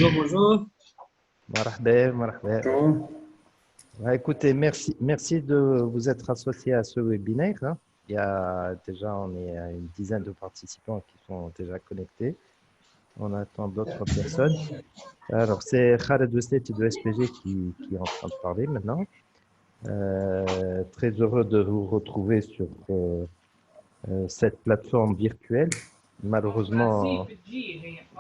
Bonjour, bonjour. Marhaba, marhaba. Bonjour. Écoutez, merci de vous être associé à ce webinaire, hein. Il y a déjà, on est à une dizaine de participants qui sont déjà connectés. On attend d'autres personnes. Alors, c'est Khaled Ouestet de SPG qui est en train de parler maintenant. Très heureux de vous retrouver sur cette plateforme virtuelle. Malheureusement,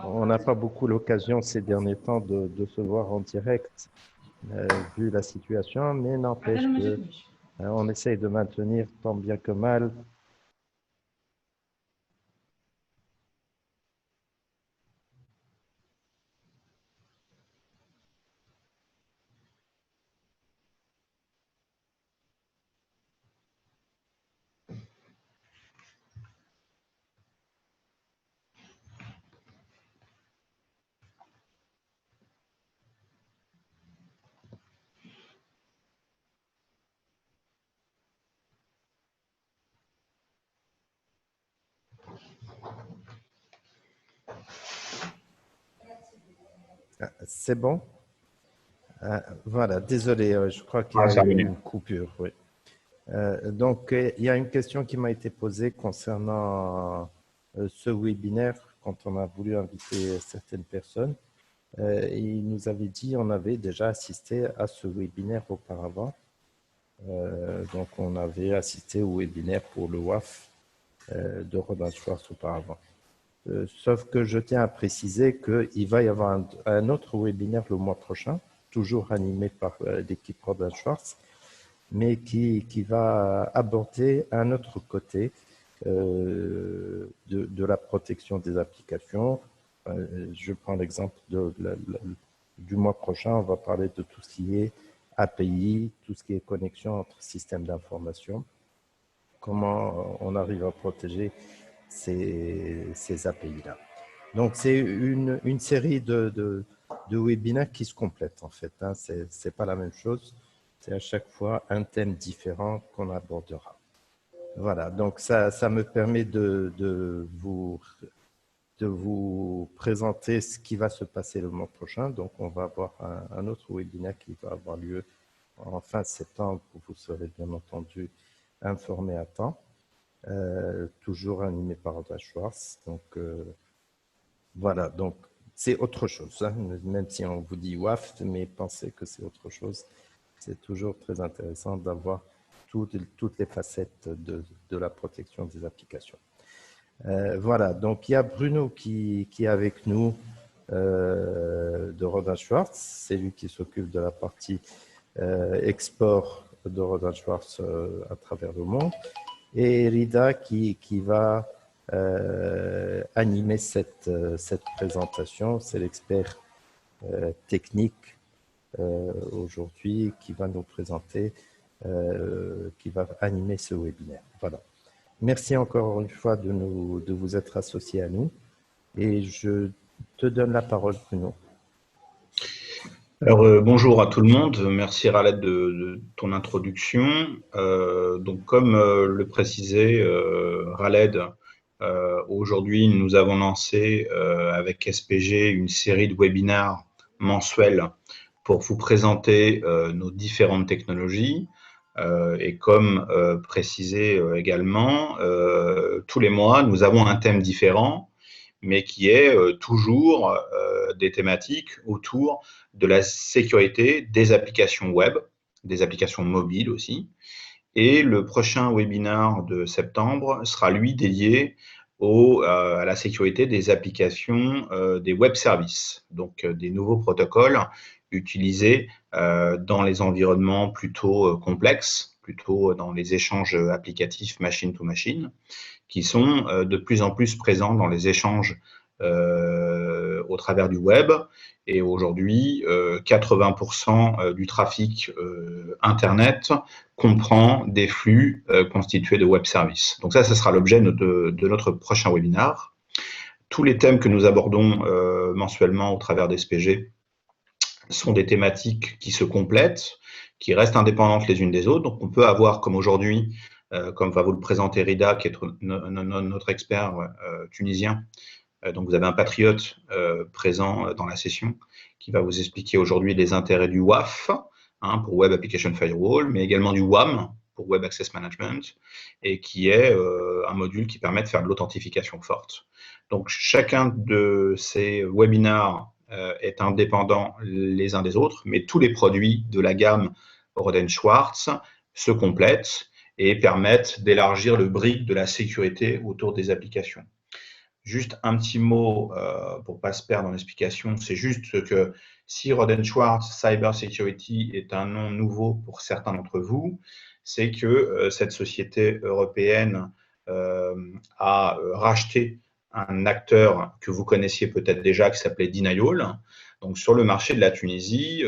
on n'a pas beaucoup l'occasion ces derniers temps de se voir en direct, vu la situation, mais n'empêche que on essaye de maintenir tant bien que mal. C'est bon? Voilà, désolé, je crois qu'il y a eu une coupure. Oui. Donc, il y a une question qui m'a été posée concernant ce webinaire quand on a voulu inviter certaines personnes. Il nous avait dit on avait déjà assisté à ce webinaire auparavant. Donc, on avait assisté au webinaire pour le WAF de Robin Schwartz auparavant. Sauf que je tiens à préciser qu'il va y avoir un autre webinaire le mois prochain, toujours animé par l'équipe Robin Schwartz, mais qui va aborder un autre côté de la protection des applications. Je prends l'exemple du mois prochain, on va parler de tout ce qui est API, tout ce qui est connexion entre systèmes d'information, comment on arrive à protéger ces API-là. Donc, c'est une série de webinaires qui se complètent, en fait, hein. Ce n'est pas la même chose. C'est à chaque fois un thème différent qu'on abordera. Voilà, donc ça me permet de vous présenter ce qui va se passer le mois prochain. Donc, on va avoir un autre webinaire qui va avoir lieu en fin septembre, où vous serez bien entendu informé à temps. Toujours animé par Robin Schwartz. Donc, voilà, donc c'est autre chose, hein, même si on vous dit WAF, mais pensez que c'est autre chose. C'est toujours très intéressant d'avoir toutes les facettes de la protection des applications. Voilà, donc il y a Bruno qui est avec nous de Robin Schwartz. C'est lui qui s'occupe de la partie export de Robin Schwartz à travers le monde. Et Rida qui va animer cette présentation. C'est l'expert technique aujourd'hui qui va nous présenter, qui va animer ce webinaire. Voilà. Merci encore une fois de vous être associés à nous. Et je te donne la parole, Bruno. Alors, bonjour à tout le monde. Merci Khaled de ton introduction. Donc, comme le précisait Khaled, aujourd'hui, nous avons lancé avec SPG une série de webinaires mensuels pour vous présenter nos différentes technologies. Et comme précisé également, tous les mois, nous avons un thème différent, mais qui est toujours des thématiques autour de la sécurité des applications web, des applications mobiles aussi. Et le prochain webinaire de septembre sera, lui, dédié à la sécurité des applications des web services, donc des nouveaux protocoles utilisés dans les environnements plutôt complexes, plutôt dans les échanges applicatifs machine to machine, qui sont de plus en plus présents dans les échanges au travers du web. Et aujourd'hui, 80% du trafic Internet comprend des flux constitués de web services. Donc ça sera l'objet de notre prochain webinaire. Tous les thèmes que nous abordons mensuellement au travers d'SPG sont des thématiques qui se complètent, qui restent indépendantes les unes des autres. Donc on peut avoir, comme aujourd'hui, comme va vous le présenter Rida, qui est notre expert tunisien, Donc, vous avez un patriote présent dans la session qui va vous expliquer aujourd'hui les intérêts du WAF, pour Web Application Firewall, mais également du WAM pour Web Access Management, et qui est un module qui permet de faire de l'authentification forte. Donc, chacun de ces webinars est indépendant les uns des autres, mais tous les produits de la gamme Rohde & Schwarz se complètent et permettent d'élargir le brick de la sécurité autour des applications. Juste un petit mot pour ne pas se perdre dans l'explication, c'est juste que si Rohde & Schwarz Cyber Security est un nom nouveau pour certains d'entre vous, c'est que cette société européenne a racheté un acteur que vous connaissiez peut-être déjà qui s'appelait Denial. Donc sur le marché de la Tunisie,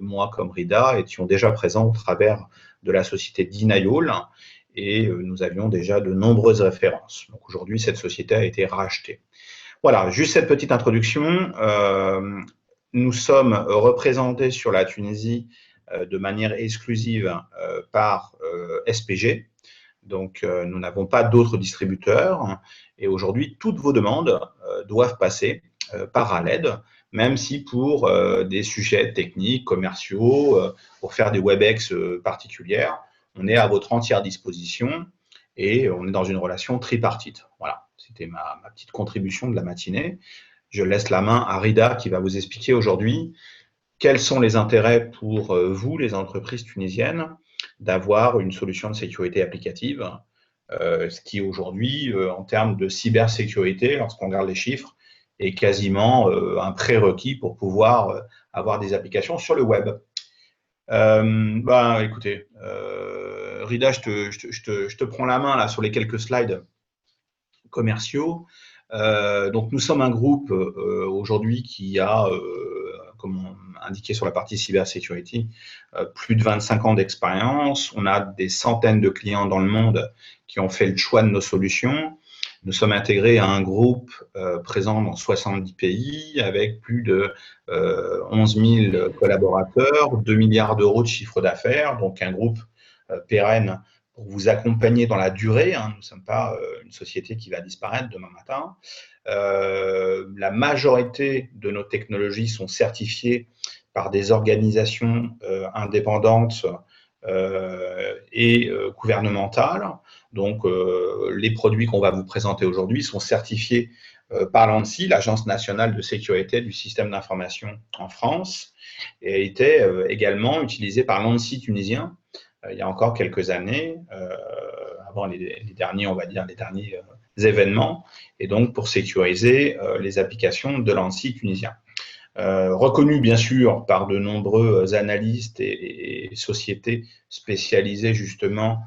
moi comme Rida étions déjà présents au travers de la société Denial et nous avions déjà de nombreuses références. Donc aujourd'hui, cette société a été rachetée. Voilà, juste cette petite introduction. Nous sommes représentés sur la Tunisie de manière exclusive par SPG. Donc, nous n'avons pas d'autres distributeurs. Et aujourd'hui, toutes vos demandes doivent passer par Raled, même si pour des sujets techniques, commerciaux, pour faire des WebEx particulières, on est à votre entière disposition et on est dans une relation tripartite. Voilà, c'était ma petite contribution de la matinée. Je laisse la main à Rida qui va vous expliquer aujourd'hui quels sont les intérêts pour vous, les entreprises tunisiennes, d'avoir une solution de sécurité applicative, ce qui aujourd'hui, en termes de cybersécurité, lorsqu'on regarde les chiffres, est quasiment un prérequis pour pouvoir avoir des applications sur le web. Écoutez, Rida, je te prends la main là sur les quelques slides commerciaux. Donc, nous sommes un groupe aujourd'hui qui a, comme indiqué sur la partie cybersécurité, plus de 25 ans d'expérience. On a des centaines de clients dans le monde qui ont fait le choix de nos solutions. Nous sommes intégrés à un groupe présent dans 70 pays avec plus de 11 000 collaborateurs, 2 milliards d'euros de chiffre d'affaires, donc un groupe pérenne pour vous accompagner dans la durée. Nous ne sommes pas une société qui va disparaître demain matin. La majorité de nos technologies sont certifiées par des organisations indépendantes et gouvernementales. Donc, les produits qu'on va vous présenter aujourd'hui sont certifiés par l'ANSSI, l'Agence nationale de sécurité du système d'information en France, et étaient également utilisés par l'ANSSI tunisien il y a encore quelques années, avant les derniers, on va dire, les derniers événements, et donc pour sécuriser les applications de l'ANSSI tunisien. Reconnu bien sûr par de nombreux analystes et sociétés spécialisées justement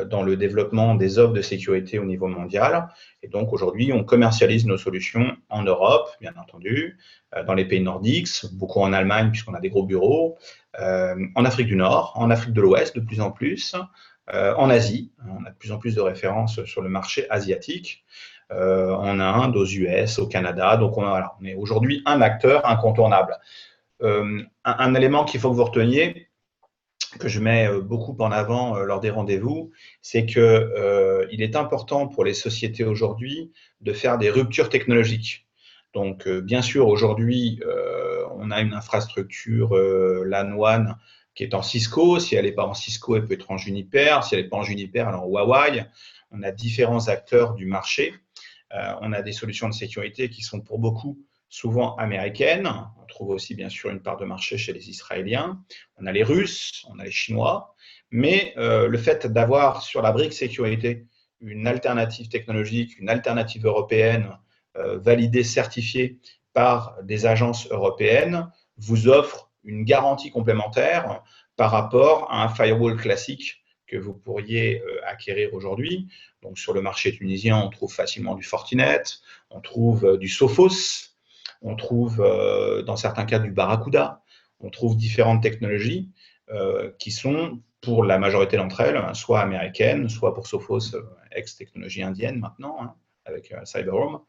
dans le développement des offres de sécurité au niveau mondial. Et donc aujourd'hui, on commercialise nos solutions en Europe, bien entendu, dans les pays nordiques, beaucoup en Allemagne puisqu'on a des gros bureaux, en Afrique du Nord, en Afrique de l'Ouest de plus en plus, en Asie, on a de plus en plus de références sur le marché asiatique, en Inde, aux US, au Canada. Donc, on est aujourd'hui un acteur incontournable. Un élément qu'il faut que vous reteniez, que je mets beaucoup en avant lors des rendez-vous, c'est qu'il est important pour les sociétés aujourd'hui de faire des ruptures technologiques. Donc, bien sûr, aujourd'hui, on a une infrastructure LAN WAN qui est en Cisco. Si elle n'est pas en Cisco, elle peut être en Juniper. Si elle n'est pas en Juniper, elle est en Huawei. On a différents acteurs du marché. On a des solutions de sécurité qui sont pour beaucoup souvent américaines. On trouve aussi bien sûr une part de marché chez les Israéliens. On a les Russes, on a les Chinois. Mais le fait d'avoir sur la brique sécurité une alternative technologique, une alternative européenne validée, certifiée par des agences européennes, vous offre une garantie complémentaire par rapport à un firewall classique que vous pourriez acquérir aujourd'hui. Donc, sur le marché tunisien, on trouve facilement du Fortinet, on trouve du Sophos, on trouve dans certains cas du Barracuda, on trouve différentes technologies qui sont, pour la majorité d'entre elles, soit américaines, soit pour Sophos, ex-technologie indienne maintenant, avec CyberHome.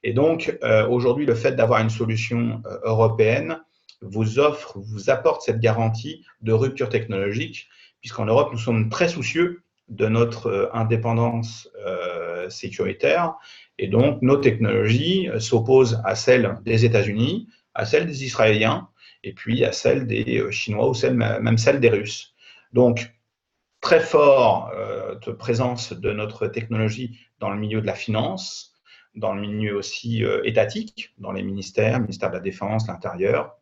Et donc, aujourd'hui, le fait d'avoir une solution européenne vous apporte cette garantie de rupture technologique, puisqu'en Europe, nous sommes très soucieux de notre indépendance sécuritaire. Et donc, nos technologies s'opposent à celles des États-Unis, à celles des Israéliens, et puis à celles des Chinois ou même celles des Russes. Donc, très forte présence de notre technologie dans le milieu de la finance, dans le milieu aussi étatique, dans les ministères, le ministère de la Défense, l'Intérieur,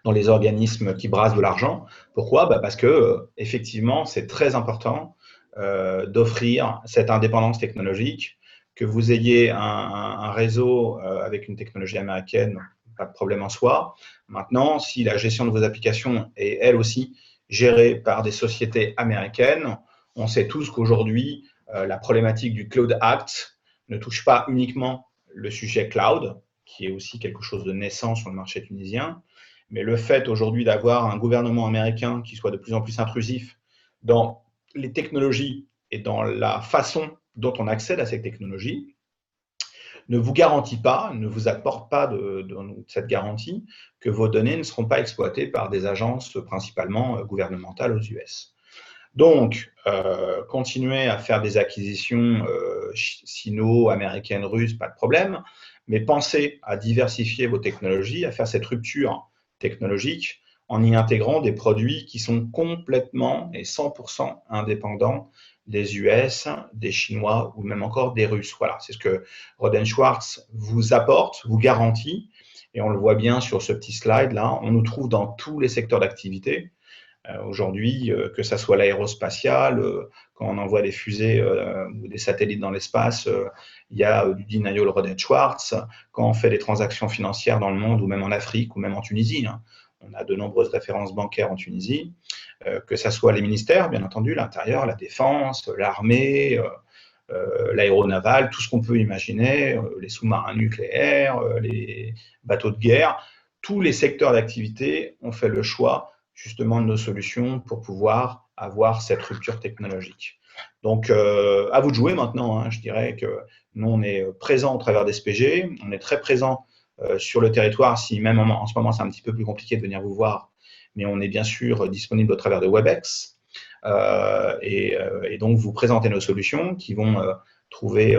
dans les organismes qui brassent de l'argent. Pourquoi? Parce que effectivement, c'est très important d'offrir cette indépendance technologique, que vous ayez un réseau avec une technologie américaine, pas de problème en soi. Maintenant, si la gestion de vos applications est elle aussi gérée par des sociétés américaines, on sait tous qu'aujourd'hui, la problématique du Cloud Act ne touche pas uniquement le sujet cloud, qui est aussi quelque chose de naissant sur le marché tunisien, mais le fait aujourd'hui d'avoir un gouvernement américain qui soit de plus en plus intrusif dans les technologies et dans la façon dont on accède à ces technologies ne vous garantit pas, ne vous apporte pas de cette garantie que vos données ne seront pas exploitées par des agences principalement gouvernementales aux US. Donc, continuez à faire des acquisitions sino-américaines, russes, pas de problème, mais pensez à diversifier vos technologies, à faire cette rupture technologique en y intégrant des produits qui sont complètement et 100% indépendants des US, des Chinois ou même encore des Russes. Voilà, c'est ce que Rohde & Schwarz vous apporte, vous garantit, et on le voit bien sur ce petit slide-là, on nous trouve dans tous les secteurs d'activité. Aujourd'hui, que ça soit l'aérospatial, quand on envoie des fusées ou des satellites dans l'espace, il y a du denial Rohde & Schwarz. Quand on fait des transactions financières dans le monde, ou même en Afrique, ou même en Tunisie, hein, on a de nombreuses références bancaires en Tunisie, que ça soit les ministères, bien entendu, l'intérieur, la défense, l'armée, l'aéronaval, tout ce qu'on peut imaginer, les sous-marins nucléaires, les bateaux de guerre, tous les secteurs d'activité ont fait le choix justement de nos solutions pour pouvoir avoir cette rupture technologique. Donc, à vous de jouer maintenant. Hein. Je dirais que nous, on est présent au travers d'SPG, on est très présent sur le territoire, si même en ce moment, c'est un petit peu plus compliqué de venir vous voir, mais on est bien sûr disponible au travers de WebEx. Et donc, vous présentez nos solutions qui vont trouver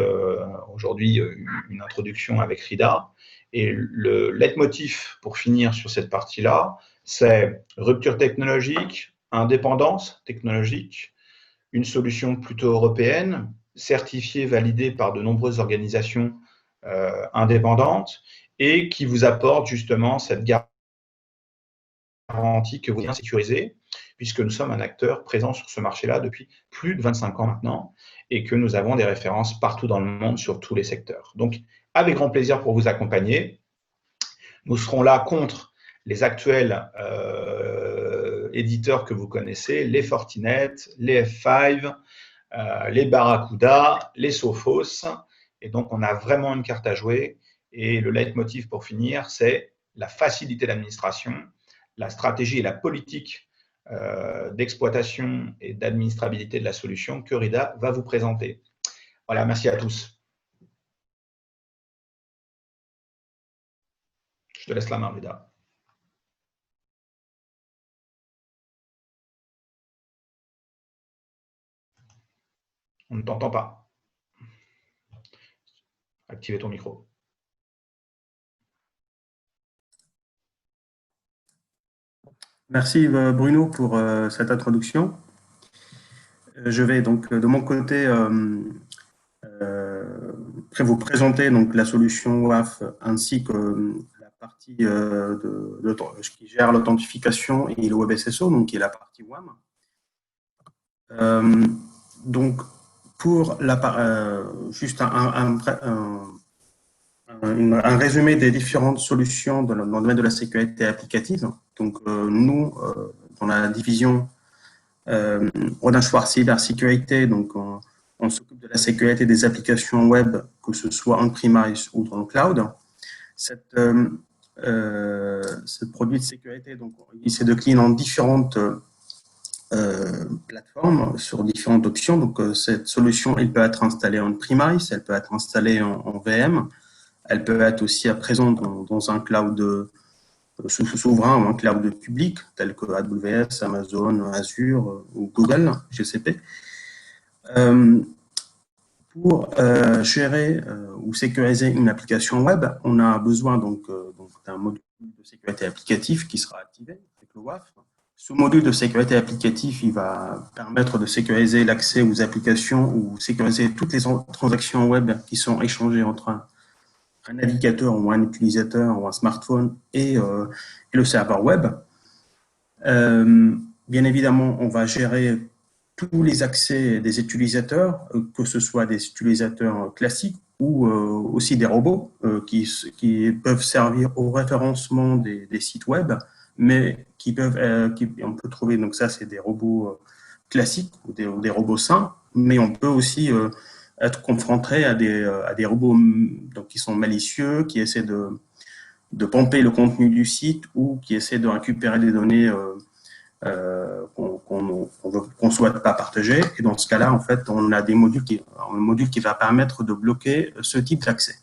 aujourd'hui une introduction avec RIDA. Et le leitmotiv pour finir sur cette partie-là, c'est rupture technologique, indépendance technologique, une solution plutôt européenne, certifiée, validée par de nombreuses organisations indépendantes et qui vous apporte justement cette garantie que vous bien sécurisez, puisque nous sommes un acteur présent sur ce marché-là depuis plus de 25 ans maintenant et que nous avons des références partout dans le monde sur tous les secteurs. Donc, avec grand plaisir pour vous accompagner. Nous serons là contre les actuels éditeurs que vous connaissez, les Fortinet, les F5, les Barracuda, les Sophos. Et donc, on a vraiment une carte à jouer. Et le leitmotiv pour finir, c'est la facilité d'administration, la stratégie et la politique d'exploitation et d'administrabilité de la solution que RIDA va vous présenter. Voilà, merci à tous. Je te laisse la main, RIDA. On ne t'entend pas. Activez ton micro. Merci Bruno pour cette introduction. Je vais donc de mon côté vous présenter donc la solution WAF ainsi que la partie qui gère l'authentification et le WebSSO, donc qui est la partie WAM. Donc pour juste un résumé des différentes solutions dans le domaine de la sécurité applicative. Donc, nous, dans la division Rohde & Schwarz Cybersécurité, donc on s'occupe de la sécurité des applications web, que ce soit on-premise ou dans le cloud. Ce produit de sécurité, donc, il se décline en différentes plateformes sur différentes options. Donc, cette solution, elle peut être installée on-premise, elle peut être installée en VM. Elle peut être aussi à présent dans un cloud souverain ou un cloud public, tel que AWS, Amazon, Azure ou Google, GCP. Pour gérer ou sécuriser une application web, on a besoin donc d'un module de sécurité applicative qui sera activé avec le WAF. Ce module de sécurité applicative, il va permettre de sécuriser l'accès aux applications ou sécuriser toutes les transactions web qui sont échangées entre un navigateur ou un utilisateur ou un smartphone et le serveur web. Bien évidemment, on va gérer tous les accès des utilisateurs, que ce soit des utilisateurs classiques ou aussi des robots qui peuvent servir au référencement des sites web, mais on peut trouver, donc ça c'est des robots classiques ou des robots sains, mais on peut aussi être confronté à des robots donc, qui sont malicieux, qui essaient de pomper le contenu du site ou qui essaient de récupérer des données qu'on ne souhaite pas partager. Et dans ce cas-là, en fait, on a un module qui va permettre de bloquer ce type d'accès.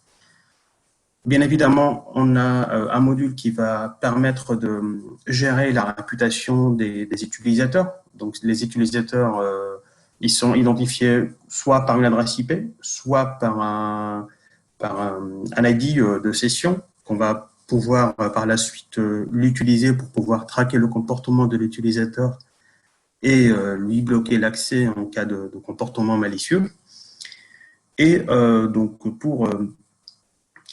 Bien évidemment, on a un module qui va permettre de gérer la réputation des utilisateurs. Donc, les utilisateurs, ils sont identifiés soit par une adresse IP, soit par un ID de session qu'on va pouvoir par la suite l'utiliser pour pouvoir traquer le comportement de l'utilisateur et lui bloquer l'accès en cas de comportement malicieux. Et donc pour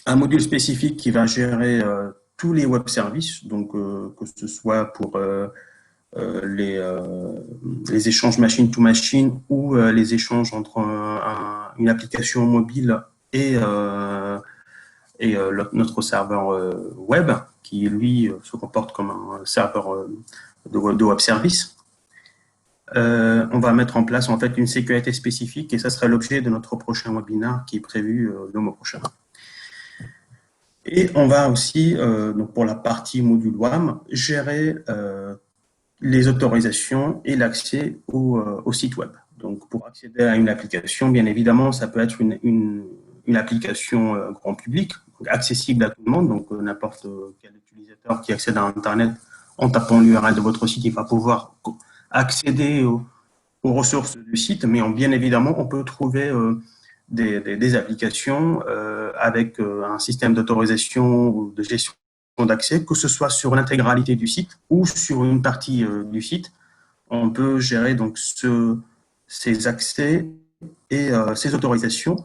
un module spécifique qui va gérer tous les web services, donc que ce soit pour les échanges machine to machine ou les échanges entre une application mobile et notre serveur web, qui lui se comporte comme un serveur de web service. On va mettre en place en fait une sécurité spécifique et ça sera l'objet de notre prochain webinaire qui est prévu le mois prochain. Et on va aussi, donc pour la partie module WAM, gérer les autorisations et l'accès au site web. Donc pour accéder à une application, bien évidemment, ça peut être une application grand public, accessible à tout le monde, donc n'importe quel utilisateur qui accède à Internet en tapant l'URL de votre site, il va pouvoir accéder aux ressources du site, mais bien évidemment, on peut trouver des applications avec un système d'autorisation ou de gestion d'accès, que ce soit sur l'intégralité du site ou sur une partie du site. On peut gérer donc ces accès et ces autorisations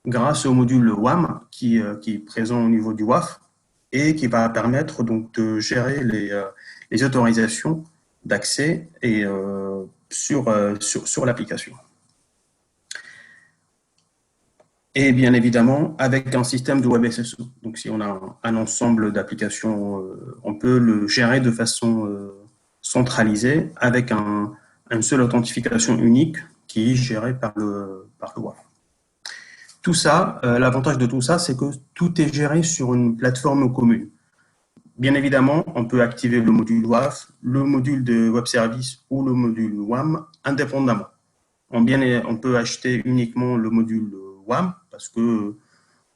grâce au module WAM qui est présent au niveau du WAF et qui va permettre donc de gérer les autorisations d'accès et sur l'application. Et bien évidemment, avec un système de WebSSO. Donc, si on a un ensemble d'applications, on peut le gérer de façon centralisée avec une seule authentification unique qui est gérée par le WAF. Tout ça, l'avantage de tout ça, c'est que tout est géré sur une plateforme commune. Bien évidemment, on peut activer le module WAF, le module de web service ou le module WAM indépendamment. On peut acheter uniquement le module WAM parce que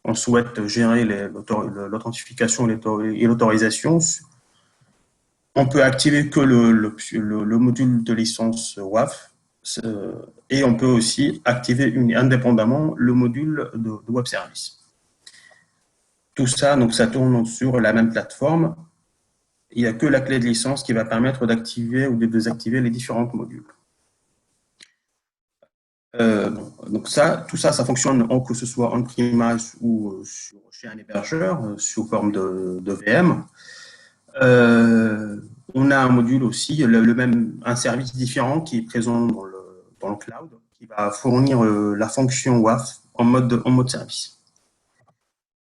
on souhaite gérer l'authentification et l'autorisation. On peut activer que le module de licence WAF et on peut aussi activer indépendamment le module de web service. Tout ça, donc ça tourne sur la même plateforme. Il n'y a que la clé de licence qui va permettre d'activer ou de désactiver les différents modules. Donc tout ça fonctionne que ce soit on-premise ou chez un hébergeur sous forme de VM. On a un module aussi, un service différent qui est présent dans le cloud, qui va fournir la fonction WAF en mode service.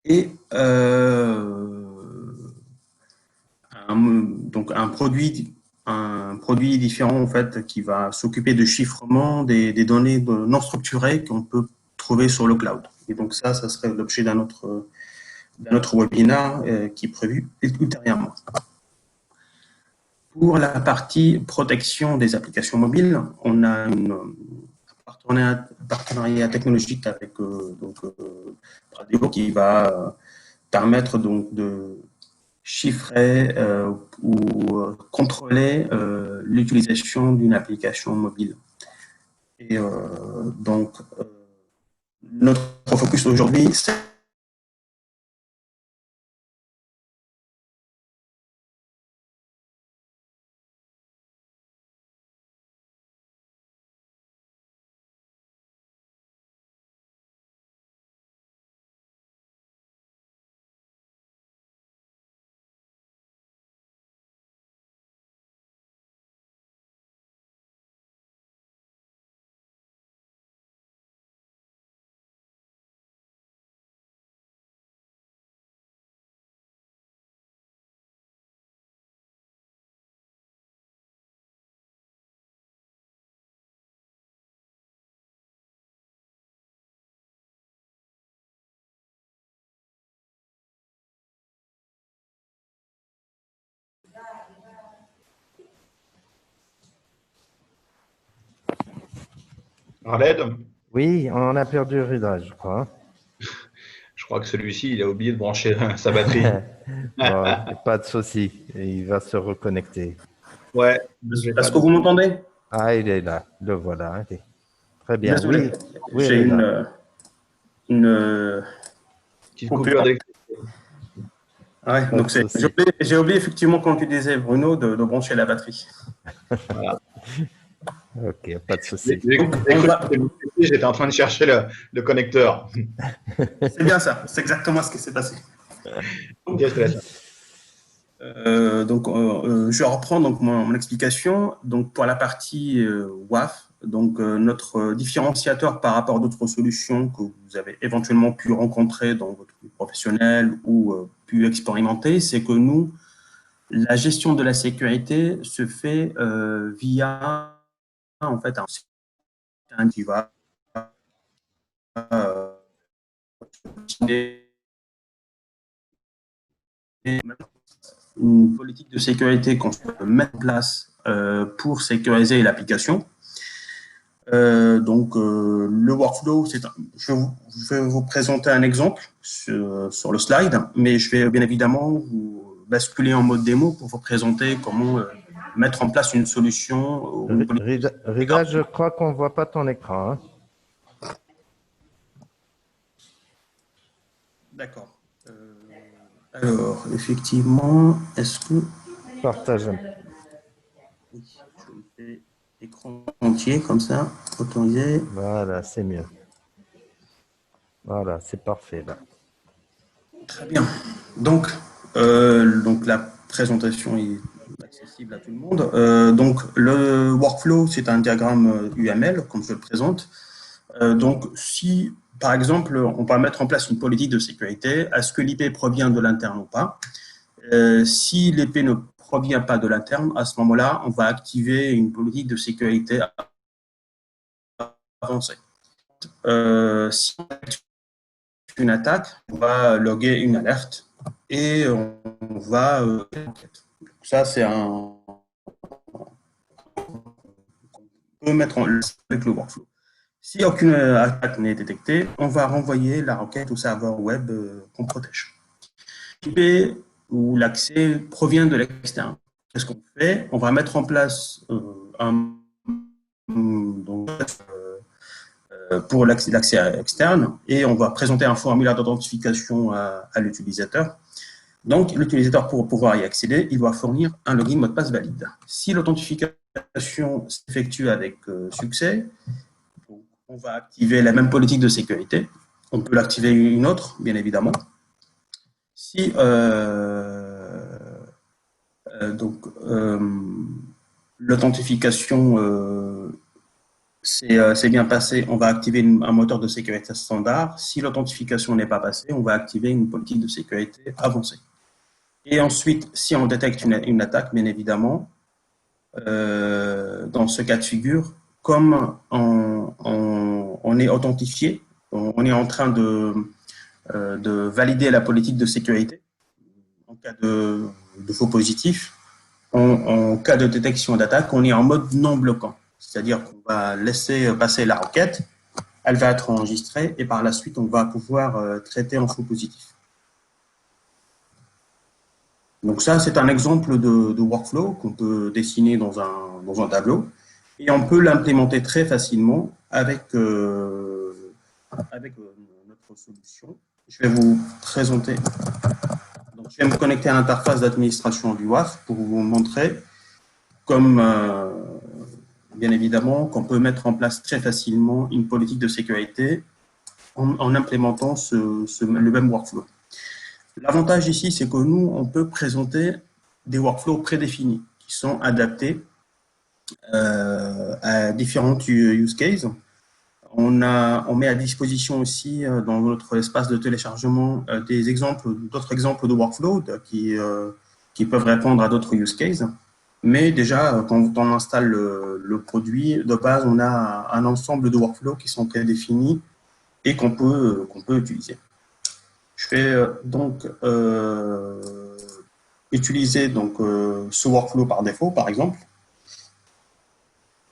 Et donc un produit différent en fait qui va s'occuper de chiffrement des données non structurées qu'on peut trouver sur le cloud. Et donc ça serait l'objet d'un autre webinaire qui est prévu ultérieurement. Pour la partie protection des applications mobiles, on a un partenariat technologique avec Radio qui va permettre donc de chiffrer ou contrôler l'utilisation d'une application mobile. Et donc, notre focus aujourd'hui, c'est Khaled, Oui, on a perdu Rida, je crois. je crois que celui-ci, il a oublié de brancher sa batterie. Bon, pas de souci, il va se reconnecter. Ouais, bougez pas est-ce que de... vous m'entendez? Ah, il est là, le voilà. Ok. Très bien, Désolé, oui, oui, j'ai Rida. une Petite coupure coupure. d'électricité. Ouais, Pas de donc souci. j'ai oublié effectivement quand tu disais, Bruno, de brancher la batterie. Voilà. Ok, pas de souci. Donc, J'ai on cru que va. c'était mon PC, j'étais en train de chercher le connecteur. C'est bien ça, c'est exactement ce qui s'est passé. Ok, je te laisse. Je reprends donc mon explication. Donc, pour la partie WAF, donc notre différenciateur par rapport à d'autres solutions que vous avez éventuellement pu rencontrer dans votre vie professionnelle ou pu expérimenter, c'est que nous, la gestion de la sécurité se fait via en fait un qui va euh, une politique de sécurité qu'on peut mettre en place pour sécuriser l'application. Le workflow, je vais vous présenter un exemple sur le slide, mais je vais bien évidemment vous basculer en mode démo pour vous présenter comment mettre en place une solution. Une politique. Rida, je crois qu'on ne voit pas ton écran, hein. D'accord. Alors, effectivement, est-ce que... Partage. Oui, je le fais écran entier, comme ça, autorisé. Voilà, c'est mieux. Voilà, c'est parfait là. Très bien. Donc la présentation est accessible à tout le monde. Donc, le workflow, c'est un diagramme UML, comme je le présente. Donc, si, par exemple, on va mettre en place une politique de sécurité, est-ce que l'IP provient de l'interne ou pas? Si l'IP ne provient pas de l'interne, à ce moment-là, on va activer une politique de sécurité avancée. Si on active une attaque, on va loguer une alerte et on va ça, c'est un on peut mettre en place avec le workflow. Si aucune attaque n'est détectée, on va renvoyer la requête au serveur web qu'on protège. L'IP ou l'accès provient de l'externe. Qu'est-ce qu'on fait? On va mettre en place pour l'accès externe et on va présenter un formulaire d'authentification à l'utilisateur. Donc, l'utilisateur, pour pouvoir y accéder, il doit fournir un login mot de passe valide. Si l'authentification s'effectue avec succès, on va activer la même politique de sécurité. On peut l'activer une autre, bien évidemment. Si l'authentification c'est bien passé, on va activer un moteur de sécurité standard. Si l'authentification n'est pas passée, on va activer une politique de sécurité avancée. Et ensuite, si on détecte une attaque, bien évidemment, dans ce cas de figure, comme on est authentifié, on est en train de valider la politique de sécurité en cas de faux positif. En cas de détection d'attaque, on est en mode non bloquant. C'est-à-dire qu'on va laisser passer la requête, elle va être enregistrée et par la suite, on va pouvoir traiter en faux positif. Donc ça, c'est un exemple de workflow qu'on peut dessiner dans un tableau. Et on peut l'implémenter très facilement avec notre solution. Je vais vous présenter. Donc, je vais me connecter à l'interface d'administration du WAF pour vous montrer comme, bien évidemment, qu'on peut mettre en place très facilement une politique de sécurité en implémentant le même workflow. L'avantage ici, c'est que nous, on peut présenter des workflows prédéfinis qui sont adaptés à différentes use cases. On met à disposition aussi dans notre espace de téléchargement d'autres exemples de workflows qui peuvent répondre à d'autres use cases. Mais déjà, quand on installe le produit, de base, on a un ensemble de workflows qui sont prédéfinis et qu'on peut utiliser. Je vais donc utiliser ce workflow par défaut, par exemple.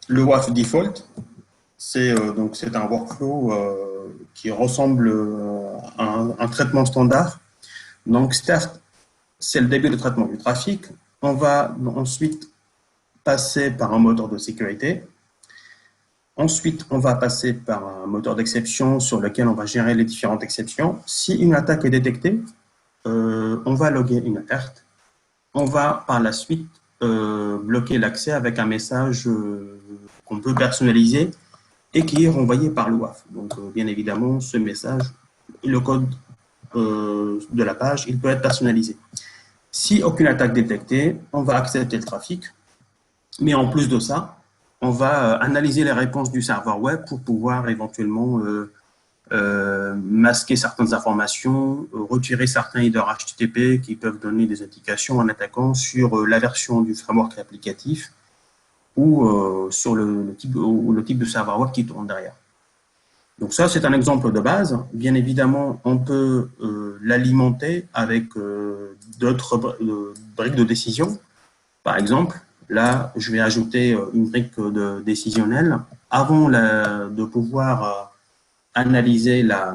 Le WAF default, c'est un workflow qui ressemble à un traitement standard. Donc, certes, c'est le début de traitement du trafic. On va ensuite passer par un moteur de sécurité. Ensuite, on va passer par un moteur d'exception sur lequel on va gérer les différentes exceptions. Si une attaque est détectée, on va loguer une alerte. On va par la suite bloquer l'accès avec un message qu'on peut personnaliser et qui est renvoyé par le WAF. Donc, bien évidemment, ce message, le code de la page, il peut être personnalisé. Si aucune attaque détectée, on va accepter le trafic. Mais en plus de ça, on va analyser les réponses du serveur web pour pouvoir éventuellement masquer certaines informations, retirer certains headers HTTP qui peuvent donner des indications en attaquant sur la version du framework applicatif ou sur le type de serveur web qui tourne derrière. Donc ça, c'est un exemple de base. Bien évidemment, on peut l'alimenter avec d'autres briques de décision. Par exemple, là, je vais ajouter une brique décisionnelle avant de pouvoir analyser la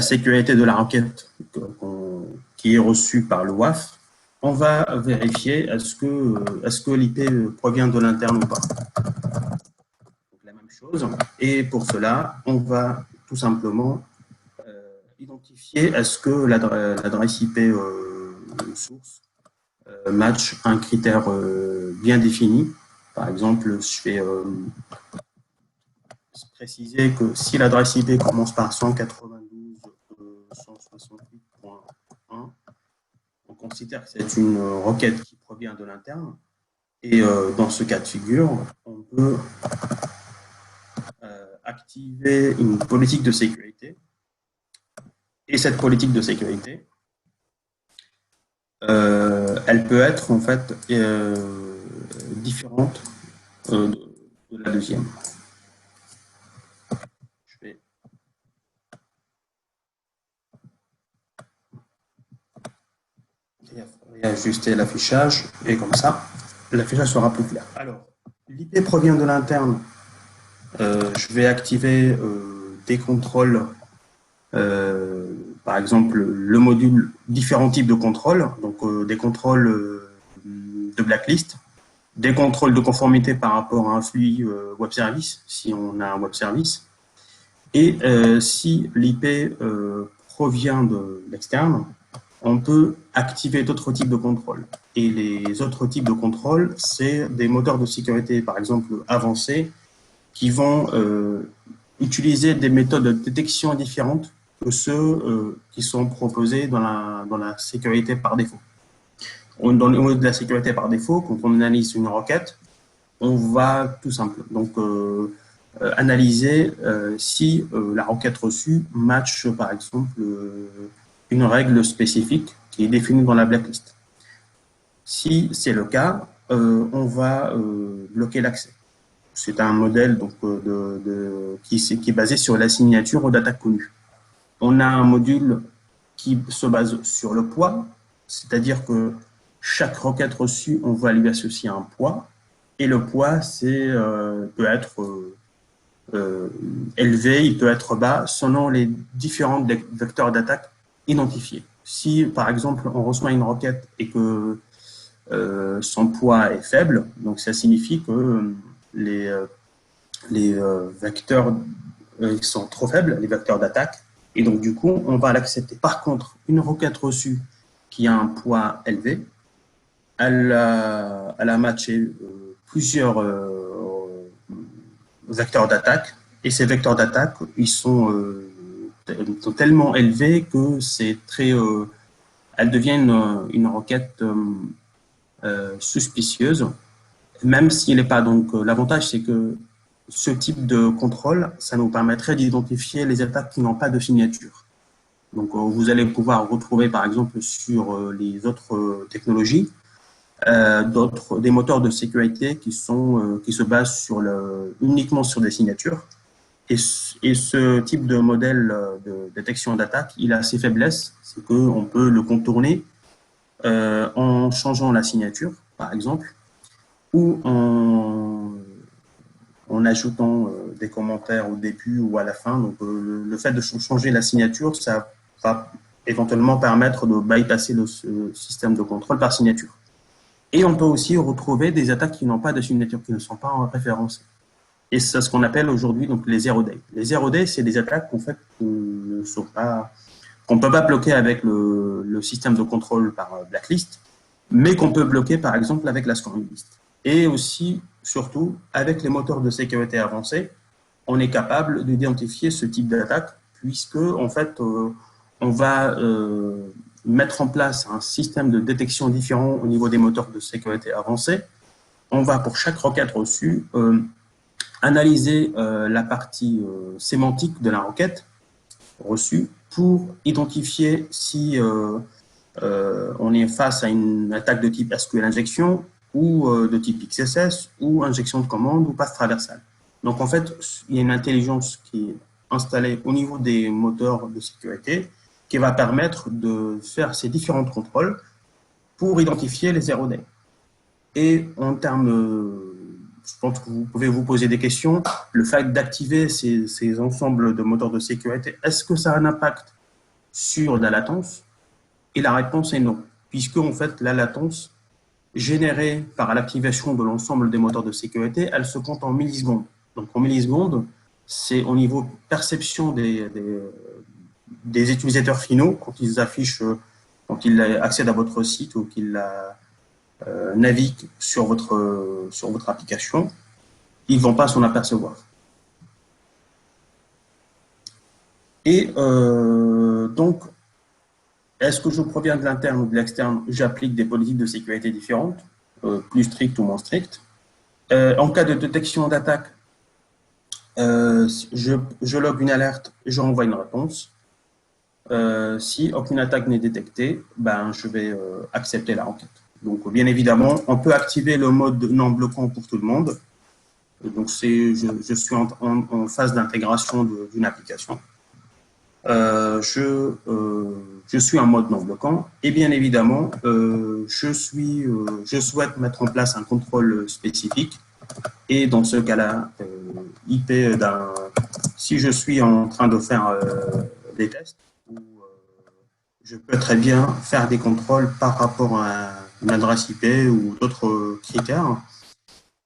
sécurité de la requête qui est reçue par le WAF. On va vérifier est-ce que l'IP provient de l'interne ou pas. Donc, la même chose. Et pour cela, on va tout simplement identifier est-ce que l'adresse IP source match un critère bien défini. Par exemple, je vais préciser que si l'adresse IP commence par 192.168.1, on considère que c'est une requête qui provient de l'interne. Et dans ce cas de figure, on peut activer une politique de sécurité. Et cette politique de sécurité, elle peut être en fait différente de la deuxième. Je vais réajuster l'affichage et comme ça, l'affichage sera plus clair. Alors, l'IP provient de l'interne. Je vais activer des contrôles. Par exemple, le module, différents types de contrôles, donc des contrôles de blacklist, des contrôles de conformité par rapport à un flux web service, si on a un web service, et si l'IP provient de l'externe, on peut activer d'autres types de contrôles. Et les autres types de contrôles, c'est des moteurs de sécurité, par exemple, avancés, qui vont utiliser des méthodes de détection différentes que ceux qui sont proposés dans la sécurité par défaut. Au niveau de la sécurité par défaut, quand on analyse une requête, on va tout simplement analyser si la requête reçue match, par exemple, une règle spécifique qui est définie dans la blacklist. Si c'est le cas, on va bloquer l'accès. C'est un modèle donc, qui est basé sur la signature d'attaque connue. On a un module qui se base sur le poids, c'est-à-dire que chaque requête reçue, on va lui associer un poids, et le poids peut être élevé, il peut être bas, selon les différents vecteurs d'attaque identifiés. Si, par exemple, on reçoit une requête et que son poids est faible. Donc, ça signifie que les vecteurs sont trop faibles, les vecteurs d'attaque. Et donc, du coup, on va l'accepter. Par contre, une requête reçue qui a un poids élevé, elle a matché plusieurs vecteurs d'attaque. Et ces vecteurs d'attaque, ils sont tellement élevés que c'est très... elle devient une requête suspicieuse, même s'il n'est pas. Donc, l'avantage, c'est que ce type de contrôle, ça nous permettrait d'identifier les attaques qui n'ont pas de signature. Donc, vous allez pouvoir retrouver, par exemple, sur les autres technologies, des moteurs de sécurité qui se basent uniquement sur des signatures. Et ce type de modèle de détection d'attaque, il a ses faiblesses, c'est qu'on peut le contourner en changeant la signature, par exemple, ou en ajoutant des commentaires au début ou à la fin. Donc, le fait de changer la signature, ça va éventuellement permettre de bypasser le système de contrôle par signature. Et on peut aussi retrouver des attaques qui n'ont pas de signature, qui ne sont pas référencées. Et c'est ce qu'on appelle aujourd'hui donc les zero day. Les zero day, c'est des attaques en fait qu'on ne peut pas bloquer avec le système de contrôle par blacklist, mais qu'on peut bloquer par exemple avec la scoring list. Et aussi, surtout, avec les moteurs de sécurité avancés, on est capable d'identifier ce type d'attaque, puisque en fait, on va mettre en place un système de détection différent au niveau des moteurs de sécurité avancés. On va, pour chaque requête reçue, analyser la partie sémantique de la requête reçue pour identifier si on est face à une attaque de type SQL injection ou de type XSS ou injection de commande ou passe traversale. Donc en fait, il y a une intelligence qui est installée au niveau des moteurs de sécurité qui va permettre de faire ces différents contrôles pour identifier les zero day. Et en termes, je pense que vous pouvez vous poser des questions, le fait d'activer ces ensembles de moteurs de sécurité, est-ce que ça a un impact sur la latence? Et la réponse est non, puisque en fait, la latence générée par l'activation de l'ensemble des moteurs de sécurité, elle se compte en millisecondes. Donc en millisecondes, c'est au niveau perception des utilisateurs finaux, quand ils affichent, quand ils accèdent à votre site ou qu'ils naviguent sur votre application, ils ne vont pas s'en apercevoir. Et donc, est-ce que je proviens de l'interne ou de l'externe? J'applique des politiques de sécurité différentes, plus strictes ou moins strictes. En cas de détection d'attaque, je log une alerte, je renvoie une réponse. Si aucune attaque n'est détectée, ben, je vais accepter la requête. Donc, bien évidemment, on peut activer le mode non bloquant pour tout le monde. Donc, je suis en phase d'intégration d'une application. Je suis en mode non bloquant et bien évidemment, je souhaite mettre en place un contrôle spécifique et dans ce cas-là, IP si je suis en train de faire des tests, je peux très bien faire des contrôles par rapport à une adresse IP ou d'autres critères.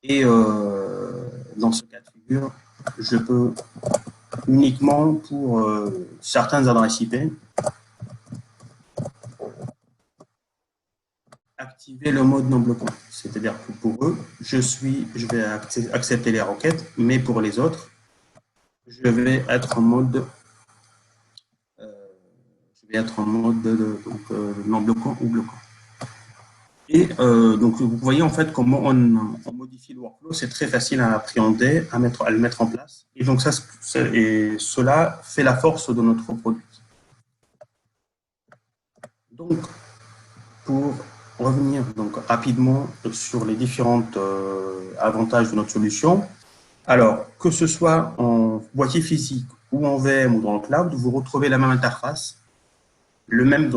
Et dans ce cas de figure, je peux uniquement pour certaines adresses IP activer le mode non bloquant. C'est-à-dire que pour eux, je vais accepter les requêtes, mais pour les autres, je vais être en mode non bloquant ou bloquant. Et donc, vous voyez en fait comment on modifie le workflow. C'est très facile à appréhender, à le mettre en place. Et donc, cela fait la force de notre produit. Donc, pour revenir donc, rapidement sur les différents avantages de notre solution, alors, que ce soit en boîtier physique ou en VM ou dans le cloud, vous retrouvez la même interface, le même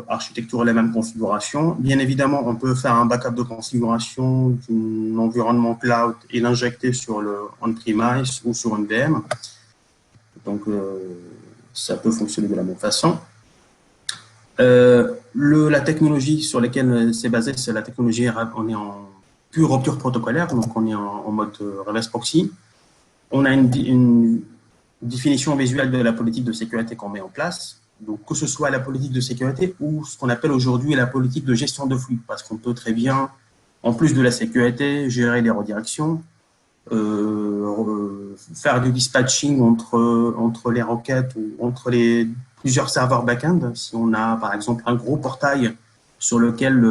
architecture et la même configuration. Bien évidemment, on peut faire un backup de configuration d'un environnement cloud et l'injecter sur le on-premise ou sur une VM. Donc, ça peut fonctionner de la même façon. La technologie sur laquelle c'est basé, c'est la technologie, on est en pure rupture protocolaire, donc on est en mode reverse proxy. On a une définition visuelle de la politique de sécurité qu'on met en place, donc que ce soit la politique de sécurité ou ce qu'on appelle aujourd'hui la politique de gestion de flux, parce qu'on peut très bien, en plus de la sécurité, gérer les redirections, faire du dispatching entre les requêtes ou entre les plusieurs serveurs back-end. Si on a par exemple un gros portail sur lequel,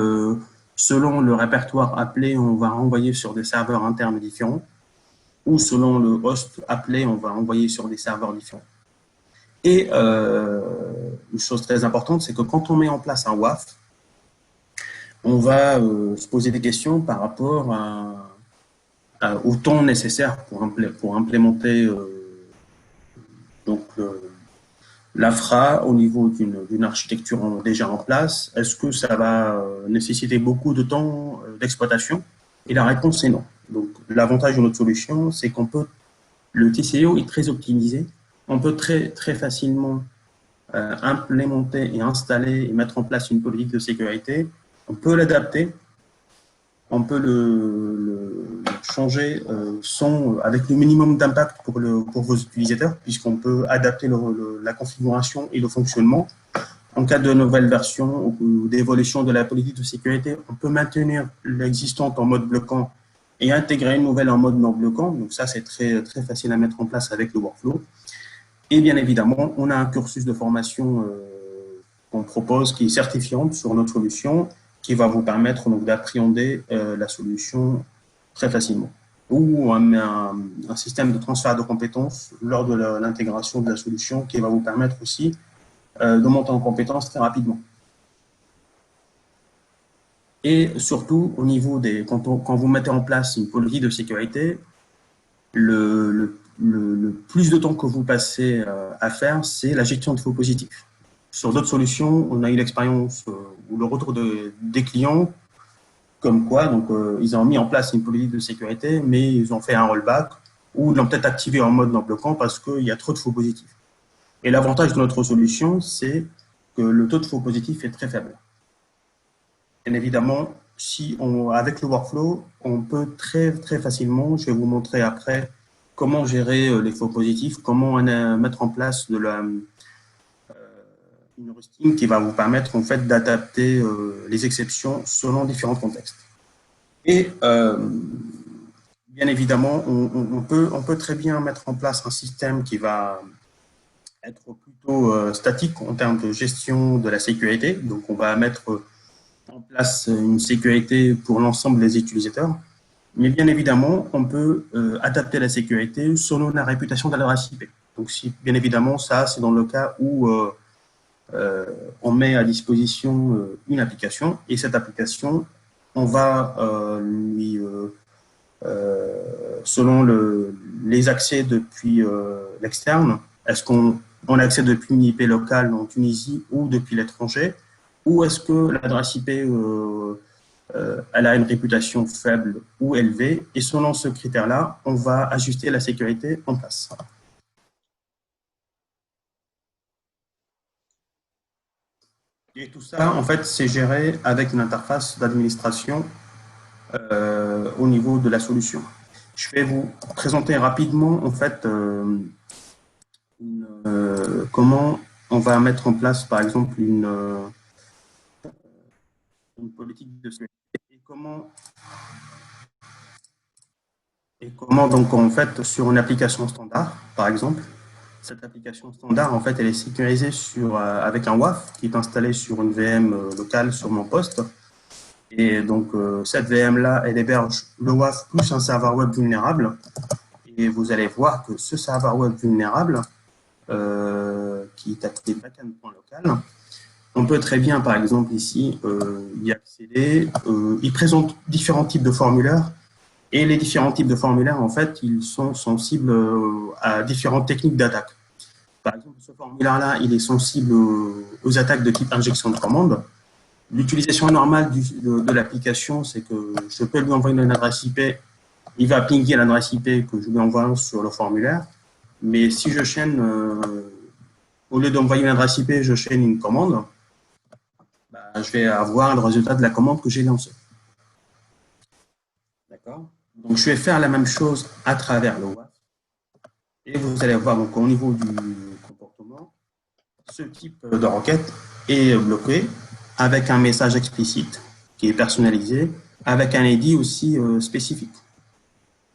selon le répertoire appelé, on va renvoyer sur des serveurs internes différents, ou selon le host appelé, on va envoyer sur des serveurs différents. Et une chose très importante, c'est que quand on met en place un WAF, on va se poser des questions par rapport au temps nécessaire pour implémenter donc l'AFRA au niveau d'une architecture déjà en place. Est-ce que ça va nécessiter beaucoup de temps d'exploitation? Et la réponse est non. Donc l'avantage de notre solution, c'est qu'on peut, le TCO est très optimisé, on peut très facilement implémenter et installer et mettre en place une politique de sécurité. On peut l'adapter, on peut le changer avec le minimum d'impact pour vos utilisateurs, puisqu'on peut adapter la configuration et le fonctionnement. En cas de nouvelle version ou d'évolution de la politique de sécurité, on peut maintenir l'existante en mode bloquant et intégrer une nouvelle en mode non bloquant. Donc ça, c'est très facile à mettre en place avec le workflow. Et bien évidemment, on a un cursus de formation qu'on propose qui est certifiante sur notre solution, qui va vous permettre donc d'appréhender la solution très facilement. Ou un système de transfert de compétences lors de l'intégration de la solution qui va vous permettre aussi de monter en compétences très rapidement. Et surtout, au niveau quand vous mettez en place une politique de sécurité, le plus de temps que vous passez à faire, c'est la gestion de faux positifs. Sur d'autres solutions, on a eu l'expérience ou le retour des clients comme quoi donc, ils ont mis en place une politique de sécurité, mais ils ont fait un rollback ou ils l'ont peut-être activé en mode non bloquant parce qu'il y a trop de faux positifs. Et l'avantage de notre solution, c'est que le taux de faux positifs est très faible. Bien évidemment, avec le workflow, on peut très facilement, je vais vous montrer après, comment gérer les faux positifs, comment mettre en place une rusting qui va vous permettre en fait d'adapter les exceptions selon différents contextes. Et bien évidemment, on peut très bien mettre en place un système qui va être plutôt statique en termes de gestion de la sécurité. Donc, on va mettre en place une sécurité pour l'ensemble des utilisateurs. Mais bien évidemment, on peut adapter la sécurité selon la réputation de l'adresse IP. Donc, bien évidemment, ça, c'est dans le cas où on met à disposition une application et cette application, on va selon les accès depuis l'externe, est-ce qu'on accède depuis une IP locale en Tunisie ou depuis l'étranger, ou est-ce que l'adresse IP elle a une réputation faible ou élevée, et selon ce critère-là, on va ajuster la sécurité en place. Et tout ça, en fait, c'est géré avec une interface d'administration au niveau de la solution. Je vais vous présenter rapidement, en fait, comment on va mettre en place, par exemple, une politique de sécurité et comment donc, en fait, sur une application standard, par exemple, cette application standard, en fait, elle est sécurisée avec un WAF qui est installé sur une VM locale sur mon poste. Et donc, cette VM-là, elle héberge le WAF plus un serveur web vulnérable. Et vous allez voir que ce serveur web vulnérable, qui est appelé backend.local, on peut très bien, par exemple, ici, y accéder. Il présente différents types de formulaires. Et les différents types de formulaires, en fait, ils sont sensibles à différentes techniques d'attaque. Par exemple, ce formulaire-là, il est sensible aux attaques de type injection de commande. L'utilisation normale de l'application, c'est que je peux lui envoyer une adresse IP, il va pinguer l'adresse IP que je lui envoie sur le formulaire. Mais si je chaîne, au lieu d'envoyer une adresse IP, je chaîne une commande, bah, je vais avoir le résultat de la commande que j'ai lancée. D'accord? Donc, je vais faire la même chose à travers le WAF. Et vous allez voir, donc, au niveau du comportement, ce type de requête est bloqué avec un message explicite qui est personnalisé, avec un ID aussi spécifique.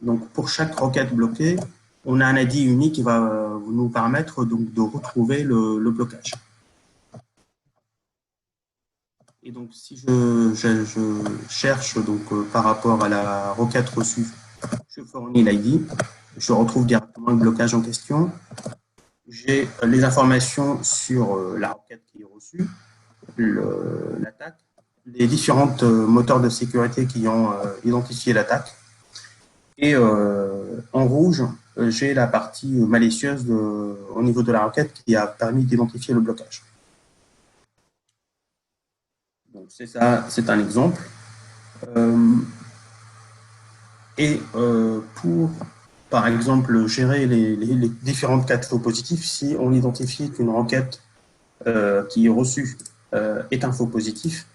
Donc, pour chaque requête bloquée, on a un ID unique qui va nous permettre donc, de retrouver le blocage. Et donc, si je cherche donc, par rapport à la requête reçue, je fournis l'ID, je retrouve directement le blocage en question. J'ai les informations sur la requête qui est reçue, l'attaque, les différents moteurs de sécurité qui ont identifié l'attaque. Et en rouge, j'ai la partie malicieuse au niveau de la requête qui a permis d'identifier le blocage. Donc c'est ça, c'est un exemple. Pour, par exemple, gérer les différentes cas de faux positifs, si on identifie qu'une requête qui est reçue est un faux positif,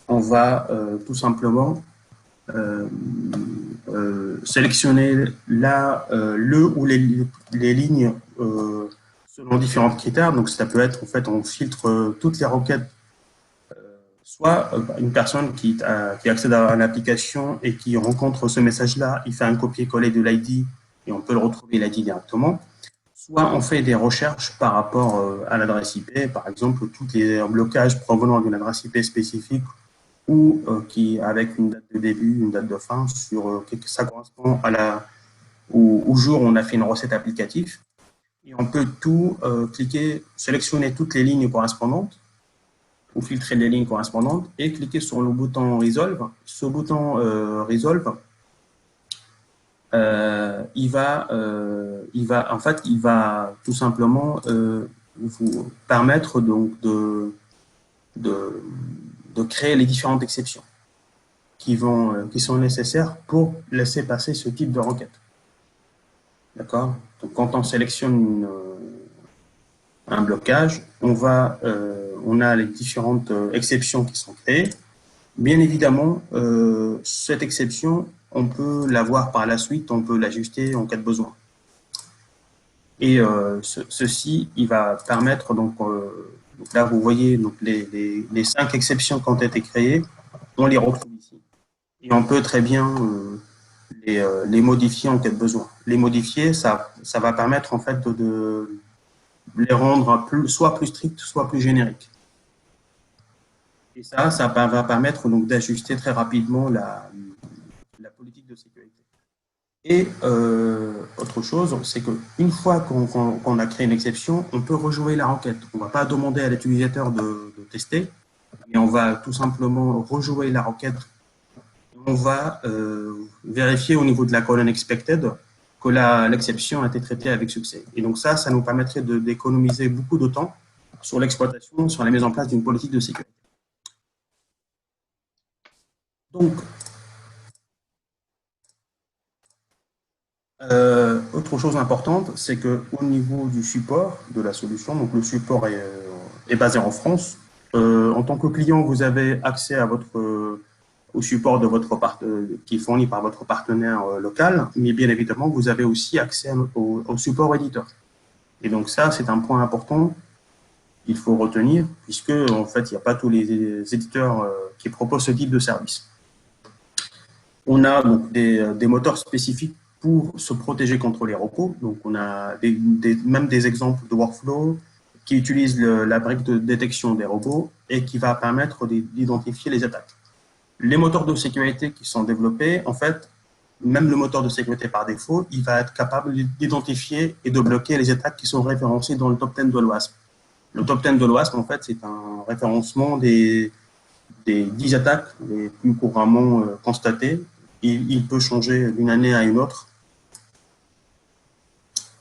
on va tout simplement sélectionner le ou les lignes selon différents critères. Donc, ça peut être, en fait, on filtre toutes les requêtes, soit une personne qui accède à l'application et qui rencontre ce message-là, il fait un copier-coller de l'ID et on peut le retrouver l'ID directement. Soit on fait des recherches par rapport à l'adresse IP, par exemple, tous les blocages provenant d'une adresse IP spécifique ou qui avec une date de début, une date de fin, sur ça correspond au jour où on a fait une recette applicative. Et on peut tout cliquer, sélectionner toutes les lignes correspondantes ou filtrer les lignes correspondantes et cliquer sur le bouton Resolve. Ce bouton Resolve, il va tout simplement vous permettre donc de créer les différentes exceptions qui sont nécessaires pour laisser passer ce type de requête. D'accord? Donc, quand on sélectionne un blocage, on a les différentes exceptions qui sont créées. Bien évidemment, cette exception, on peut la voir par la suite, on peut l'ajuster en cas de besoin. Et ceci, il va permettre, donc là, vous voyez donc les 5 exceptions qui ont été créées, on les retrouve ici. Et on peut très bien les modifier en cas de besoin. Les modifier, ça va permettre en fait de les rendre soit plus stricts, soit plus génériques. Et ça va permettre donc d'ajuster très rapidement la politique de sécurité. Et autre chose, c'est qu'une fois qu'on a créé une exception, on peut rejouer la requête. On ne va pas demander à l'utilisateur de tester, mais on va tout simplement rejouer la requête. On va vérifier au niveau de la colonne expected que l'exception a été traitée avec succès. Et donc ça nous permettrait d'économiser beaucoup de temps sur l'exploitation, sur la mise en place d'une politique de sécurité. Donc, autre chose importante, c'est qu'au niveau du support de la solution, donc le support est basé en France. En tant que client, vous avez accès à au support qui est fourni par votre partenaire local, mais bien évidemment, vous avez aussi accès au support éditeur. Et donc ça, c'est un point important qu'il faut retenir, puisque en fait, il n'y a pas tous les éditeurs qui proposent ce type de service. On a donc des moteurs spécifiques pour se protéger contre les repos. Donc, on a même des exemples de workflow qui utilisent la brique de détection des robots et qui va permettre d'identifier les attaques. Les moteurs de sécurité qui sont développés, en fait, même le moteur de sécurité par défaut, il va être capable d'identifier et de bloquer les attaques qui sont référencées dans le top 10 de l'OWASP. Le top 10 de l'OWASP, en fait, c'est un référencement des 10 attaques les plus couramment constatées. Il peut changer d'une année à une autre.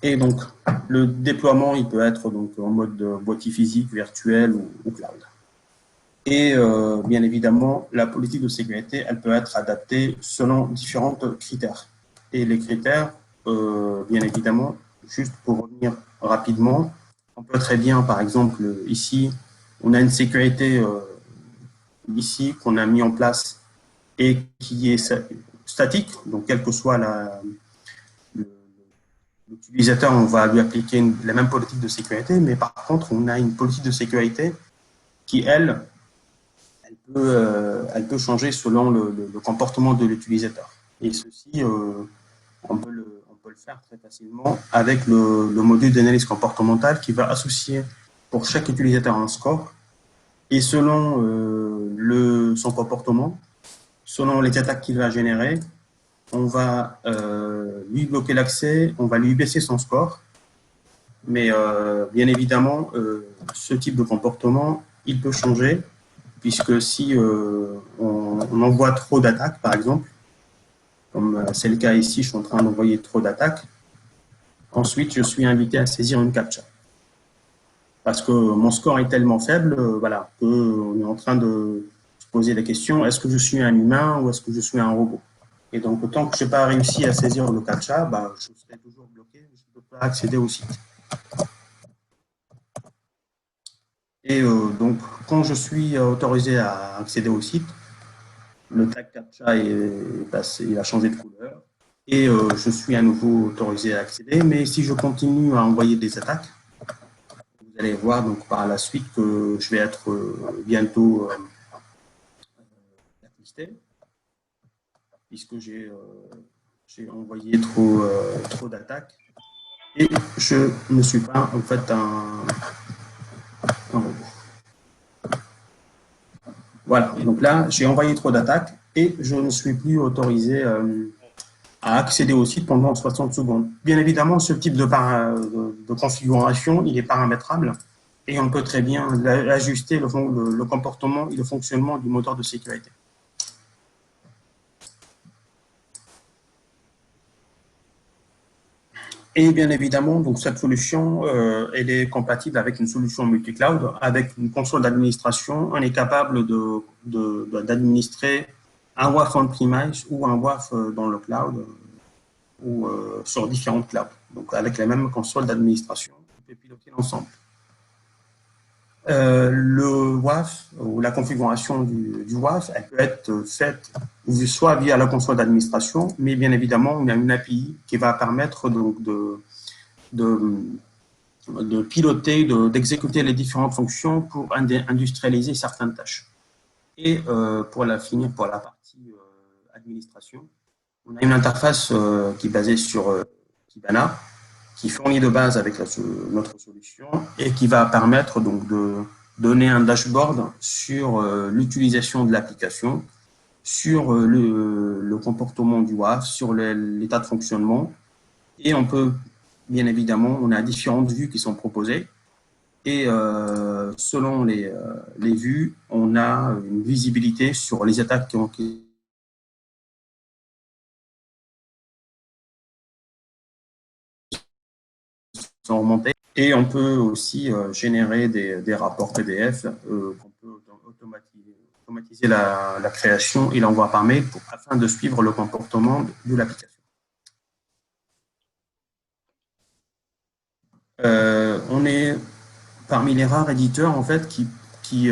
Et donc, le déploiement, il peut être donc en mode boîtier physique, virtuel ou cloud. Et bien évidemment, la politique de sécurité, elle peut être adaptée selon différents critères. Et les critères, bien évidemment, juste pour revenir rapidement, on peut très bien, par exemple, ici, on a une sécurité ici qu'on a mis en place et qui est statique, donc quel que soit l'utilisateur, on va lui appliquer la même politique de sécurité, mais par contre, on a une politique de sécurité qui, elle peut changer selon le comportement de l'utilisateur. Et ceci, on peut le faire très facilement avec le module d'analyse comportementale qui va associer pour chaque utilisateur un score et selon son comportement, selon les attaques qu'il va générer, on va lui bloquer l'accès, on va lui baisser son score. Mais bien évidemment, ce type de comportement, il peut changer, puisque si on envoie trop d'attaques, par exemple, comme c'est le cas ici, je suis en train d'envoyer trop d'attaques, ensuite je suis invité à saisir une captcha. Parce que mon score est tellement faible, voilà, qu'on est en train de se poser la question, est-ce que je suis un humain ou est-ce que je suis un robot? Et donc, tant que je n'ai pas réussi à saisir le captcha, bah, je serai toujours bloqué, je ne peux pas accéder au site. Et donc, quand je suis autorisé à accéder au site, le tag captcha il a changé de couleur et je suis à nouveau autorisé à accéder. Mais si je continue à envoyer des attaques, vous allez voir donc par la suite que je vais être bientôt blacklisté, puisque j'ai envoyé trop d'attaques et je ne suis pas en fait un robot. Voilà, donc là, j'ai envoyé trop d'attaques et je ne suis plus autorisé à accéder au site pendant 60 secondes. Bien évidemment, ce type de configuration, il est paramétrable et on peut très bien ajuster le comportement et le fonctionnement du moteur de sécurité. Et bien évidemment, donc cette solution, elle est compatible avec une solution multi-cloud. Avec une console d'administration, on est capable d'administrer un WAF on-premise ou un WAF dans le cloud ou sur différentes clouds. Donc avec la même console d'administration, on peut piloter l'ensemble. Le WAF ou la configuration du WAF, elle peut être faite soit via la console d'administration, mais bien évidemment, on a une API qui va permettre donc de piloter, d'exécuter les différentes fonctions pour industrialiser certaines tâches. Et pour finir, pour la partie administration, on a une interface qui est basée sur Kibana, qui fournit de base avec notre solution et qui va permettre donc de donner un dashboard sur l'utilisation de l'application, sur le comportement du WAF, sur l'état de fonctionnement. Et on peut, bien évidemment, on a différentes vues qui sont proposées. Et selon les vues, on a une visibilité sur les attaques qui sont remontés. Et on peut aussi générer des rapports PDF qu'on peut automatiser la création et l'envoi par mail afin de suivre le comportement de l'application. On est parmi les rares éditeurs en fait qui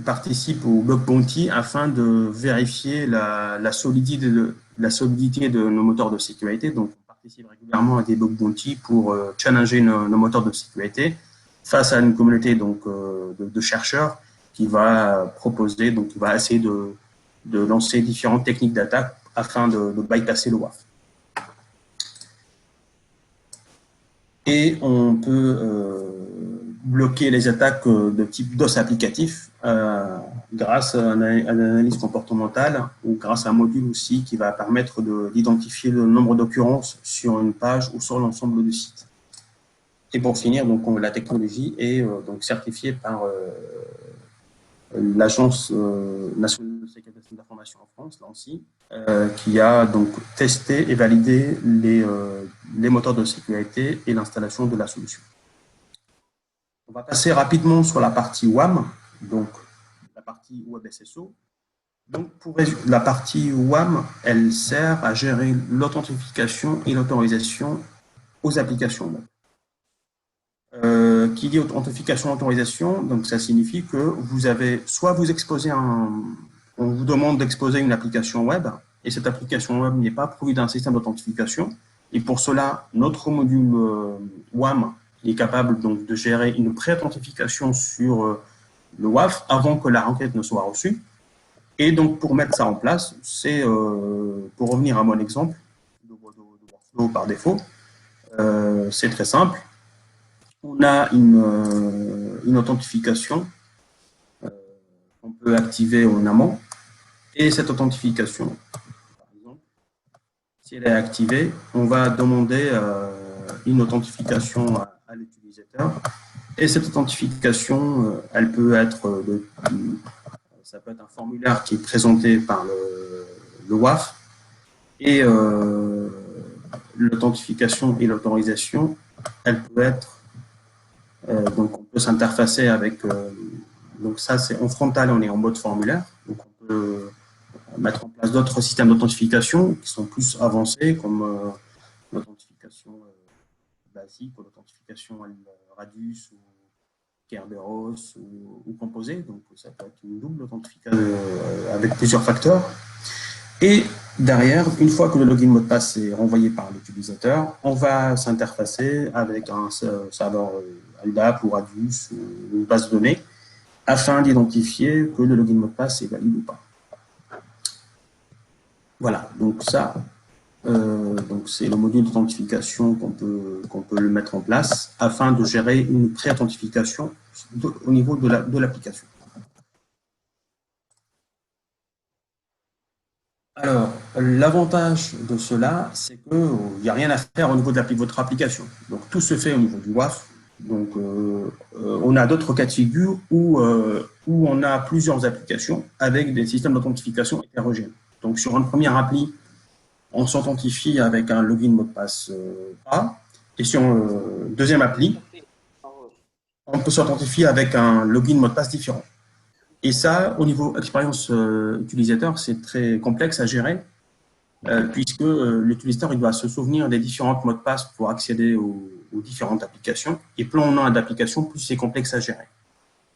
participent au bug bounty afin de vérifier la solidité de nos moteurs de sécurité. Donc, participe régulièrement à des bug bounty pour challenger nos moteurs de sécurité face à une communauté donc, de chercheurs qui va proposer, donc qui va essayer de lancer différentes techniques d'attaque afin de bypasser le WAF. Et on peut bloquer les attaques de type DOS applicatif grâce à une analyse comportementale ou grâce à un module aussi qui va permettre d'identifier le nombre d'occurrences sur une page ou sur l'ensemble du site. Et pour finir, donc, la technologie est donc certifiée par l'Agence nationale de sécurité de l'information en France, l'ANSSI, qui a donc testé et validé les moteurs de sécurité et l'installation de la solution. On va passer rapidement sur la partie WAM, donc la partie Web SSO. Donc pour la partie WAM, elle sert à gérer l'authentification et l'autorisation aux applications web. Qui dit authentification autorisation, donc ça signifie que vous avez soit vous exposez on vous demande d'exposer une application web et cette application web n'est pas pourvue d'un système d'authentification et pour cela notre module WAM est capable donc de gérer une pré-authentification sur le WAF avant que la requête ne soit reçue. Et donc pour mettre ça en place, c'est pour revenir à mon exemple de workflow par défaut, c'est très simple. On a une authentification qu'on peut activer en amont. Et cette authentification, par exemple, si elle est activée, on va demander une authentification à l'utilisateur. Et cette authentification, elle peut être, ça peut être un formulaire qui est présenté par le WAF. Et l'authentification et l'autorisation, elle peut être donc, on peut s'interfacer avec. Donc, ça, c'est en frontal, on est en mode formulaire. Donc, on peut mettre en place d'autres systèmes d'authentification qui sont plus avancés, comme l'authentification basique, ou l'authentification Radius, ou Kerberos, ou composée. Donc, ça peut être une double authentification avec plusieurs facteurs. Et derrière, une fois que le login mot de passe est renvoyé par l'utilisateur, on va s'interfacer avec un serveur LDAP ou Radius ou une base de données afin d'identifier que le login mot de passe est valide ou pas. Voilà, donc ça, donc c'est le module d'authentification qu'on peut le mettre en place afin de gérer une pré-authentification au niveau de l'application. Alors, l'avantage de cela, c'est qu'il n'y a rien à faire au niveau de votre application. Donc, tout se fait au niveau du WAF. Donc, on a d'autres cas de figure où on a plusieurs applications avec des systèmes d'authentification hétérogènes. Donc, sur une première appli, on s'authentifie avec un login mot de passe A. Et sur une deuxième appli, on peut s'authentifier avec un login mot de passe différent. Et ça, au niveau expérience utilisateur, c'est très complexe à gérer, puisque l'utilisateur il doit se souvenir des différents mots de passe pour accéder aux différentes applications. Et plus on a d'applications, plus c'est complexe à gérer.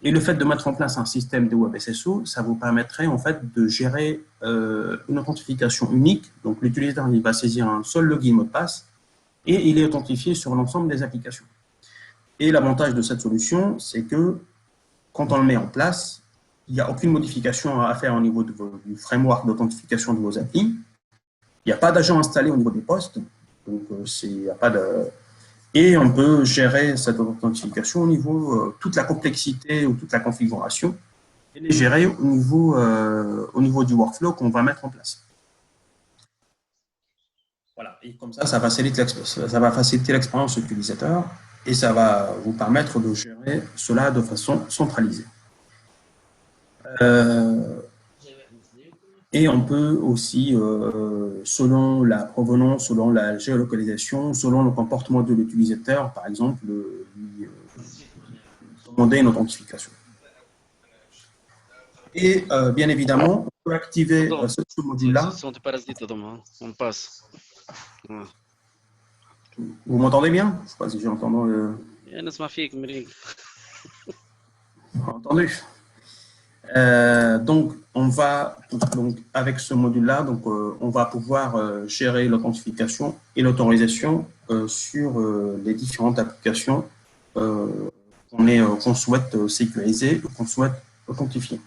Et le fait de mettre en place un système de WebSSO, ça vous permettrait en fait de gérer une authentification unique. Donc l'utilisateur il va saisir un seul login mot de passe et il est authentifié sur l'ensemble des applications. Et l'avantage de cette solution, c'est que quand on le met en place, il n'y a aucune modification à faire au niveau du framework d'authentification de vos applis. Il n'y a pas d'agent installé au niveau des postes. Donc, il n'y a pas de... Et on peut gérer cette authentification au niveau toute la complexité ou toute la configuration et les gérer au niveau du workflow qu'on va mettre en place. Voilà. Et comme ça va faciliter l'expérience utilisateur et ça va vous permettre de gérer cela de façon centralisée. Et on peut aussi, selon la provenance, selon la géolocalisation, selon le comportement de l'utilisateur, par exemple, lui demander une authentification. Et bien évidemment, on peut activer ce module-là. On passe. Vous m'entendez bien? Je ne sais pas si j'ai entendu. Entendu. Donc, avec ce module-là, on va pouvoir gérer l'authentification et l'autorisation sur les différentes applications qu'on souhaite sécuriser ou qu'on souhaite authentifier.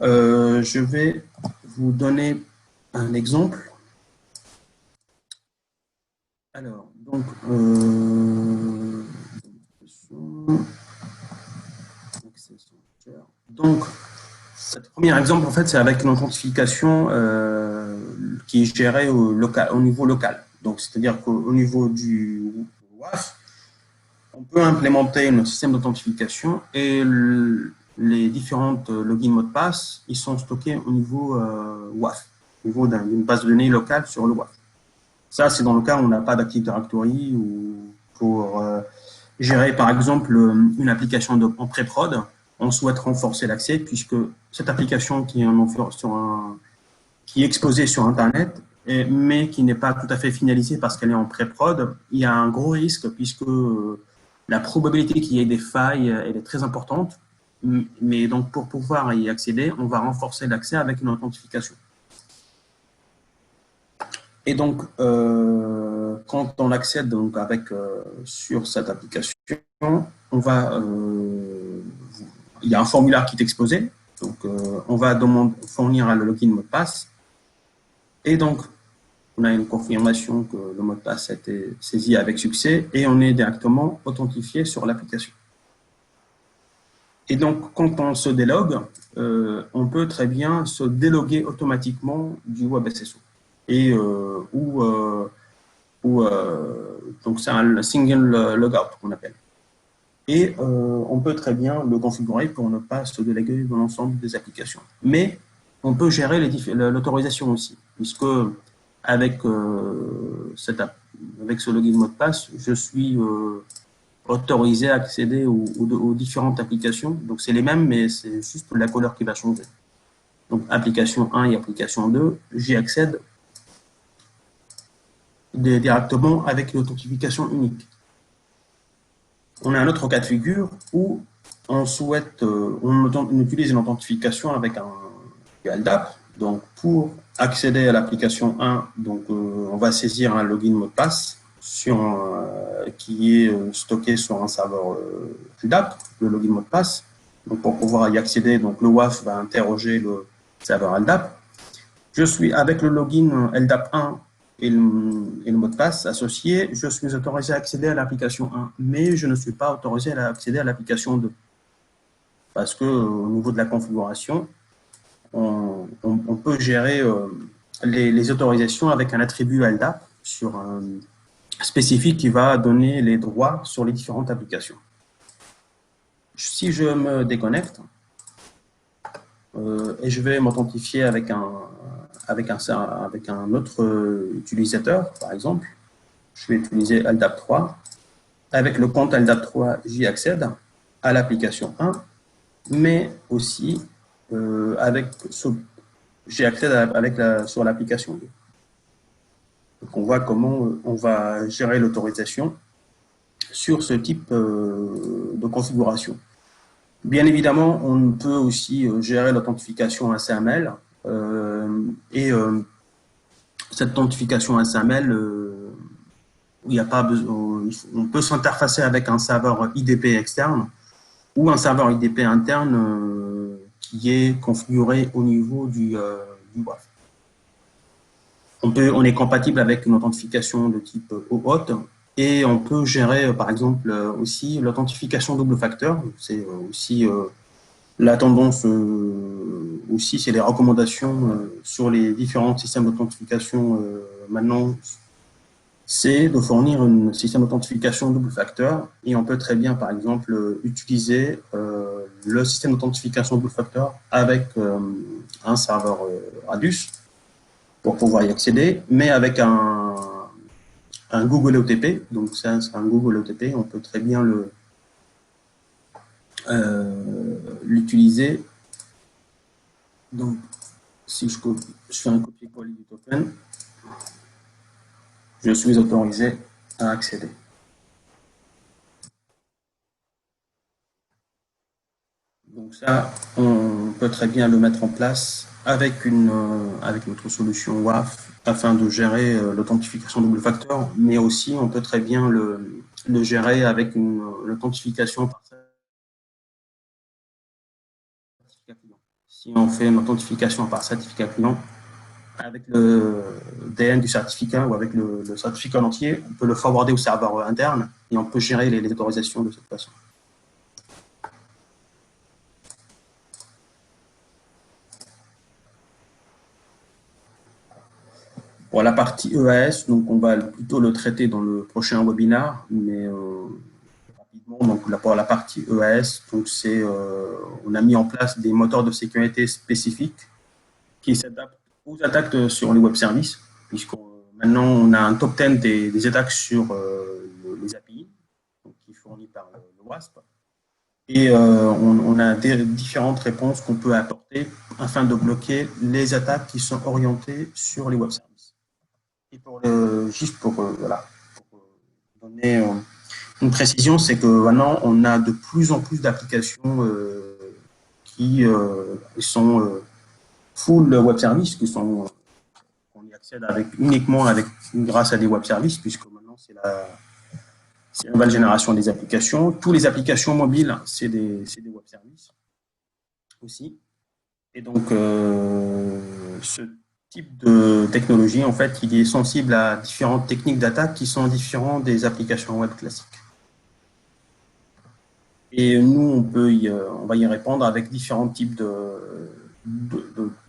Je vais vous donner un exemple. Alors, donc, cet premier exemple, en fait, c'est avec une authentification qui est gérée au niveau local. Donc, c'est-à-dire qu'au niveau du WAF, on peut implémenter un système d'authentification et les différentes logins mots de passe, ils sont stockés au niveau WAF, au niveau d'une base de données locale sur le WAF. Ça, c'est dans le cas où on n'a pas d'Active Directory ou pour gérer, par exemple, une application en pré-prod. On souhaite renforcer l'accès puisque cette application qui est exposée sur Internet, mais qui n'est pas tout à fait finalisée parce qu'elle est en pré-prod, il y a un gros risque puisque la probabilité qu'il y ait des failles, elle est très importante. Mais donc, pour pouvoir y accéder, on va renforcer l'accès avec une authentification. Et donc, quand on accède donc sur cette application, il y a un formulaire qui est exposé. Donc, on va fournir le login mot de passe. Et donc, on a une confirmation que le mot de passe a été saisi avec succès et on est directement authentifié sur l'application. Et donc, quand on se délogue, on peut très bien se déloguer automatiquement du WebSSO. Et donc c'est un single logout qu'on appelle. Et on peut très bien le configurer pour ne pas se déléguer dans l'ensemble des applications. Mais on peut gérer l'autorisation aussi, puisque avec ce login mot de passe, je suis autorisé à accéder aux différentes applications. Donc c'est les mêmes, mais c'est juste la couleur qui va changer. Donc application 1 et application 2, j'y accède directement avec l'authentification unique. On a un autre cas de figure où on souhaite, on utilise une authentification avec un LDAP. Donc pour accéder à l'application 1, donc on va saisir un login mot de passe qui est stocké sur un serveur LDAP, le login mot de passe. Donc pour pouvoir y accéder, donc le WAF va interroger le serveur LDAP. Je suis avec le login LDAP 1 et le mot de passe associé, je suis autorisé à accéder à l'application 1, mais je ne suis pas autorisé à accéder à l'application 2. Parce qu'au niveau de la configuration, on peut gérer les autorisations avec un attribut LDAP spécifique qui va donner les droits sur les différentes applications. Si je me déconnecte et je vais m'authentifier avec un autre utilisateur, par exemple, je vais utiliser LDAP 3. Avec le compte LDAP 3, j'y accède à l'application 1, mais aussi j'y accède sur l'application 2. Donc on voit comment on va gérer l'autorisation sur ce type de configuration. Bien évidemment, on peut aussi gérer l'authentification SAML cette authentification SAML, il n'y a pas besoin, on peut s'interfacer avec un serveur IDP externe ou un serveur IDP interne qui est configuré au niveau du WAF. On est compatible avec une authentification de type OAuth et on peut gérer, par exemple, aussi l'authentification double facteur. C'est aussi la tendance, aussi, c'est les recommandations sur les différents systèmes d'authentification maintenant, c'est de fournir un système d'authentification double facteur et on peut très bien, par exemple, utiliser le système d'authentification double facteur avec un serveur Radius pour pouvoir y accéder, mais avec un Google OTP. Donc, c'est un Google OTP, on peut très bien l'utiliser. Donc, si je fais un copier-coller du token, je suis autorisé à accéder. Donc ça, on peut très bien le mettre en place avec notre solution WAF afin de gérer l'authentification double facteur, mais aussi on peut très bien le gérer avec l'authentification par certificat client. Si on fait une authentification par certificat client, avec le DN du certificat ou avec le certificat entier, on peut le forwarder au serveur interne et on peut gérer les autorisations de cette façon. Pour la partie EAS, donc on va plutôt le traiter dans le prochain webinaire, mais rapidement, donc pour la partie EAS, donc on a mis en place des moteurs de sécurité spécifiques qui s'adaptent aux attaques sur les web services, puisque maintenant on a un top 10 des attaques sur les API, donc, qui est fourni par le WASP, et on a différentes réponses qu'on peut apporter afin de bloquer les attaques qui sont orientées sur les web services. Et juste pour donner Une précision, c'est que maintenant, on a de plus en plus d'applications qui sont full web service, on y accède uniquement grâce à des web services, puisque maintenant, c'est la nouvelle génération des applications. Toutes les applications mobiles, c'est des web services aussi. Et donc, ce type de technologie, en fait, il est sensible à différentes techniques d'attaque qui sont différentes des applications web classiques. Et nous, on va y répondre avec différents types de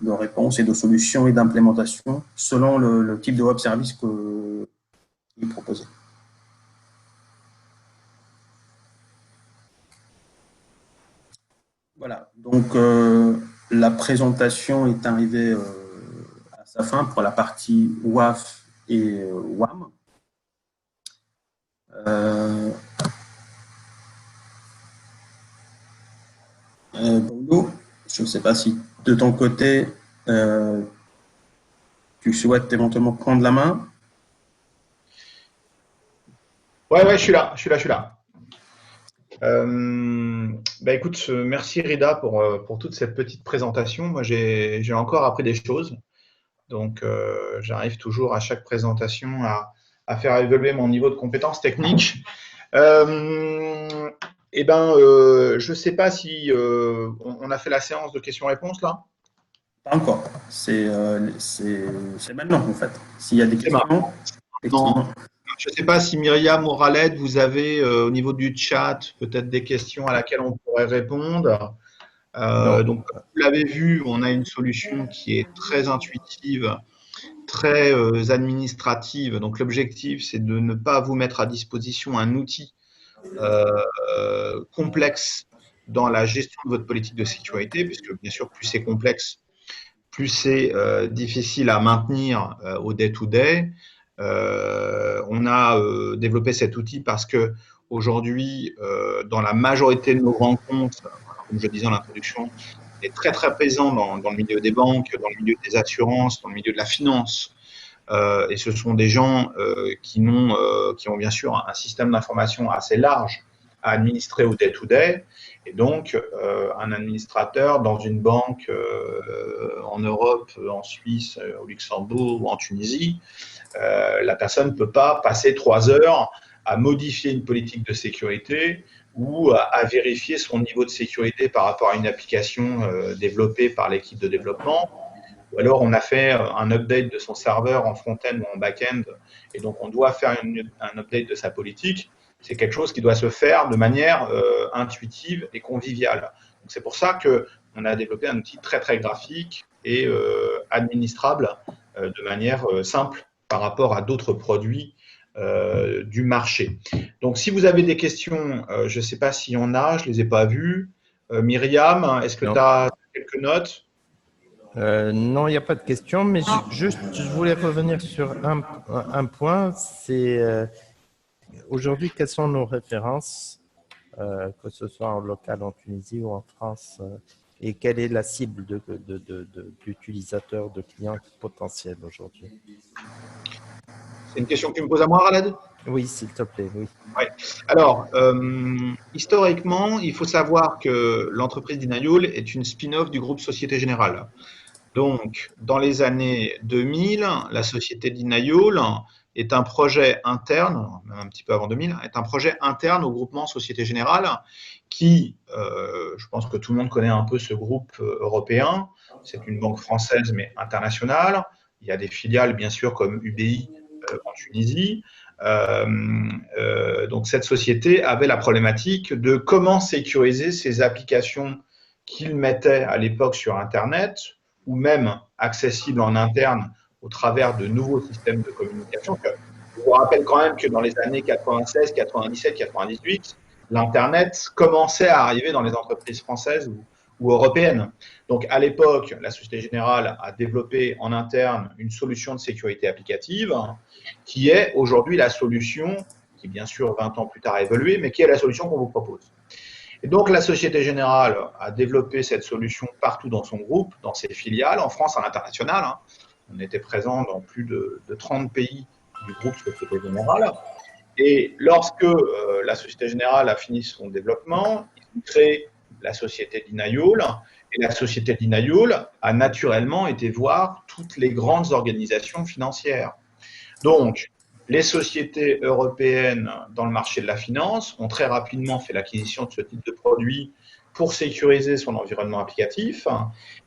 réponses et de solutions et d'implémentation selon le type de web service qui est proposé. Voilà, donc la présentation est arrivée à sa fin pour la partie WAF et WAM. Paulo, je ne sais pas si de ton côté, tu souhaites éventuellement prendre la main. Ouais, je suis là. Écoute, merci Rida pour toute cette petite présentation. Moi, j'ai encore appris des choses. Donc, j'arrive toujours à chaque présentation à faire évoluer mon niveau de compétences techniques. Je ne sais pas si on a fait la séance de questions-réponses là. Pas encore. C'est maintenant en fait. S'il y a des questions. Non. Je ne sais pas si Myriam ou Khaled, vous avez au niveau du chat peut-être des questions à laquelle on pourrait répondre. Donc, comme vous l'avez vu, on a une solution qui est très intuitive, très administrative. Donc, l'objectif, c'est de ne pas vous mettre à disposition un outil complexe dans la gestion de votre politique de sécurité, puisque bien sûr, plus c'est complexe, plus c'est difficile à maintenir au day-to-day. On a développé cet outil parce que aujourd'hui, dans la majorité de nos grands comptes, comme je disais en introduction, est très très présent dans le milieu des banques, dans le milieu des assurances, dans le milieu de la finance. Et ce sont des gens qui ont bien sûr un système d'information assez large à administrer au day-to-day. Et donc, un administrateur dans une banque en Europe, en Suisse, au Luxembourg ou en Tunisie, la personne ne peut pas passer 3 heures à modifier une politique de sécurité ou à vérifier son niveau de sécurité par rapport à une application développée par l'équipe de développement. Ou alors, on a fait un update de son serveur en front-end ou en back-end, et donc on doit faire un update de sa politique. C'est quelque chose qui doit se faire de manière intuitive et conviviale. C'est pour ça qu'on a développé un outil très, très graphique et administrable de manière simple par rapport à d'autres produits du marché. Donc, si vous avez des questions, je ne sais pas s'il y en a, je ne les ai pas vues. Myriam, est-ce que tu as quelques notes ? Non, il n'y a pas de question, mais je voulais revenir sur un point. C'est aujourd'hui, quelles sont nos références, que ce soit en local en Tunisie ou en France, et quelle est la cible d'utilisateurs, de clients potentiels aujourd'hui? C'est une question que tu me poses à moi, Khaled ? Oui, s'il te plaît, oui. Ouais. Alors, historiquement, il faut savoir que l'entreprise Dinayoul est une spin-off du groupe Société Générale. Donc, dans les années 2000, la société Dinayoul est un projet interne, même un petit peu avant 2000, est un projet interne au groupement Société Générale qui, je pense que tout le monde connaît un peu ce groupe européen. C'est une banque française mais internationale. Il y a des filiales, bien sûr, comme UBI en Tunisie. Donc, cette société avait la problématique de comment sécuriser ces applications qu'ils mettaient à l'époque sur Internet, ou même accessibles en interne au travers de nouveaux systèmes de communication. Je vous rappelle quand même que dans les années 96, 97, 98, l'Internet commençait à arriver dans les entreprises françaises ou européennes. Donc, à l'époque, la Société Générale a développé en interne une solution de sécurité applicative qui est aujourd'hui la solution, qui bien sûr 20 ans plus tard a évolué, mais qui est la solution qu'on vous propose. Et donc, la Société Générale a développé cette solution partout dans son groupe, dans ses filiales, en France, à l'international. On était présent dans plus de 30 pays du groupe Société Générale. Et lorsque la Société Générale a fini son développement, ils ont créé la société Dinayoul. Et la société Dinayoul a naturellement été voir toutes les grandes organisations financières. Donc, les sociétés européennes dans le marché de la finance ont très rapidement fait l'acquisition de ce type de produit pour sécuriser son environnement applicatif.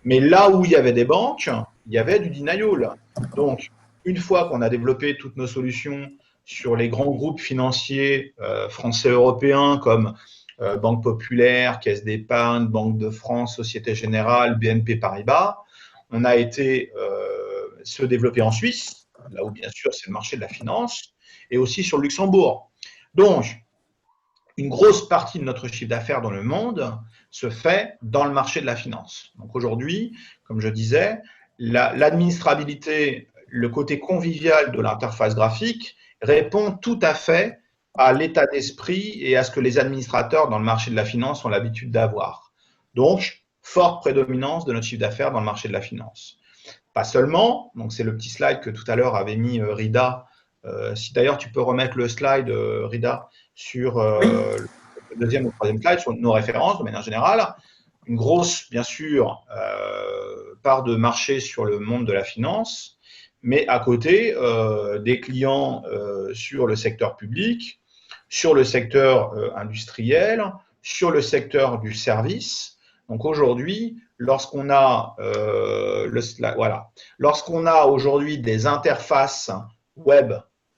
Mais là où il y avait des banques, il y avait du denial. Donc, une fois qu'on a développé toutes nos solutions sur les grands groupes financiers français européens comme Banque Populaire, Caisse d'Épargne, Banque de France, Société Générale, BNP Paribas, on a été se développer en Suisse, là où bien sûr c'est le marché de la finance, et aussi sur le Luxembourg. Donc, une grosse partie de notre chiffre d'affaires dans le monde se fait dans le marché de la finance. Donc aujourd'hui, comme je disais, l'administrabilité, le côté convivial de l'interface graphique répond tout à fait à l'état d'esprit et à ce que les administrateurs dans le marché de la finance ont l'habitude d'avoir. Donc, forte prédominance de notre chiffre d'affaires dans le marché de la finance. Pas seulement, donc c'est le petit slide que tout à l'heure avait mis Rida. Si d'ailleurs tu peux remettre le slide, Rida, sur le deuxième ou troisième slide, sur nos références de manière générale. Une grosse, bien sûr, part de marché sur le monde de la finance, mais à côté, des clients sur le secteur public, sur le secteur industriel, sur le secteur du service. Donc aujourd'hui, lorsqu'on a lorsqu'on a aujourd'hui des interfaces web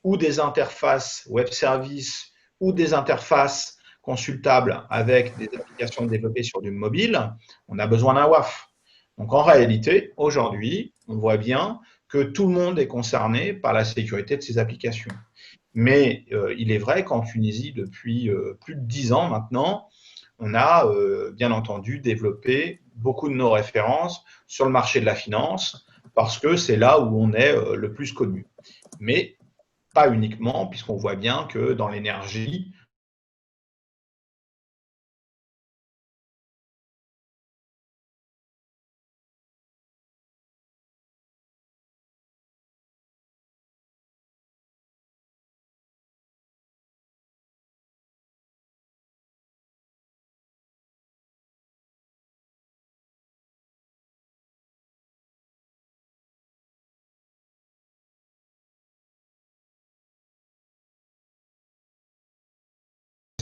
ou des interfaces web services ou des interfaces consultables avec des applications développées sur du mobile, on a besoin d'un WAF. Donc en réalité, aujourd'hui, on voit bien que tout le monde est concerné par la sécurité de ces applications. Mais il est vrai qu'en Tunisie, depuis plus de 10 ans maintenant, on a bien entendu développé beaucoup de nos références sur le marché de la finance parce que c'est là où on est le plus connu. Mais pas uniquement, puisqu'on voit bien que dans l'énergie,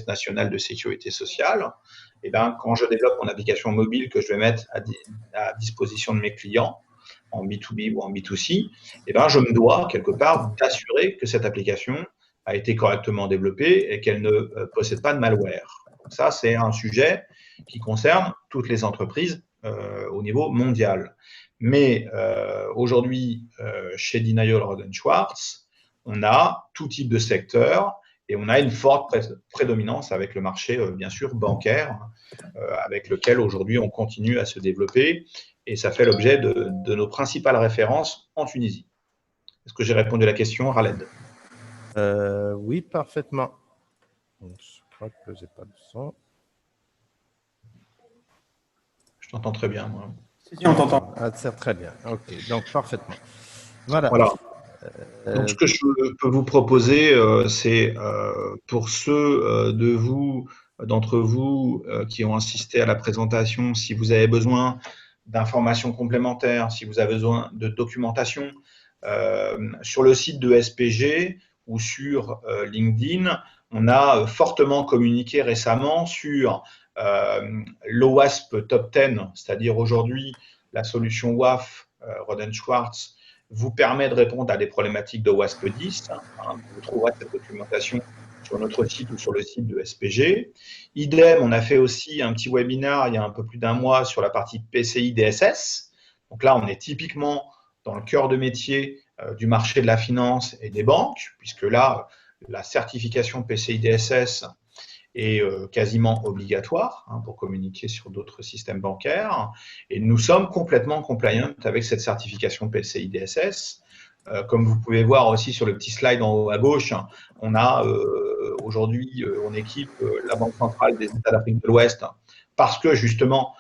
nationale de sécurité sociale, et ben, quand je développe mon application mobile que je vais mettre à disposition de mes clients, en B2B ou en B2C, et ben, je me dois quelque part d'assurer que cette application a été correctement développée et qu'elle ne possède pas de malware. Donc ça, c'est un sujet qui concerne toutes les entreprises au niveau mondial. Mais aujourd'hui, chez Denial Rohde & Schwarz, on a tout type de secteur et on a une forte prédominance avec le marché, bien sûr, bancaire, avec lequel aujourd'hui on continue à se développer et ça fait l'objet de nos principales références en Tunisie. Est-ce que j'ai répondu à la question, Khaled? Oui, parfaitement. Je crois que je n'ai pas de son. Je t'entends très bien, moi. Si, on t'entend. Ah, c'est très bien. OK, donc parfaitement. Voilà. Donc, ce que je peux vous proposer, c'est pour ceux d'entre vous qui ont assisté à la présentation, si vous avez besoin d'informations complémentaires, si vous avez besoin de documentation, sur le site de SPG ou sur LinkedIn, on a fortement communiqué récemment sur l'OWASP Top 10, c'est-à-dire aujourd'hui la solution WAF Rohde & Schwarz vous permet de répondre à des problématiques de WASP 10. Vous trouverez cette documentation sur notre site ou sur le site de SPG. Idem, on a fait aussi un petit webinaire il y a un peu plus d'un mois sur la partie PCI DSS. Donc là, on est typiquement dans le cœur de métier du marché de la finance et des banques, puisque là, la certification PCI DSS est quasiment obligatoire pour communiquer sur d'autres systèmes bancaires. Et nous sommes complètement compliant avec cette certification PCI DSS. Comme vous pouvez voir aussi sur le petit slide en haut à gauche, on a aujourd'hui, on équipe la Banque centrale des États d'Afrique de l'Ouest parce que justement,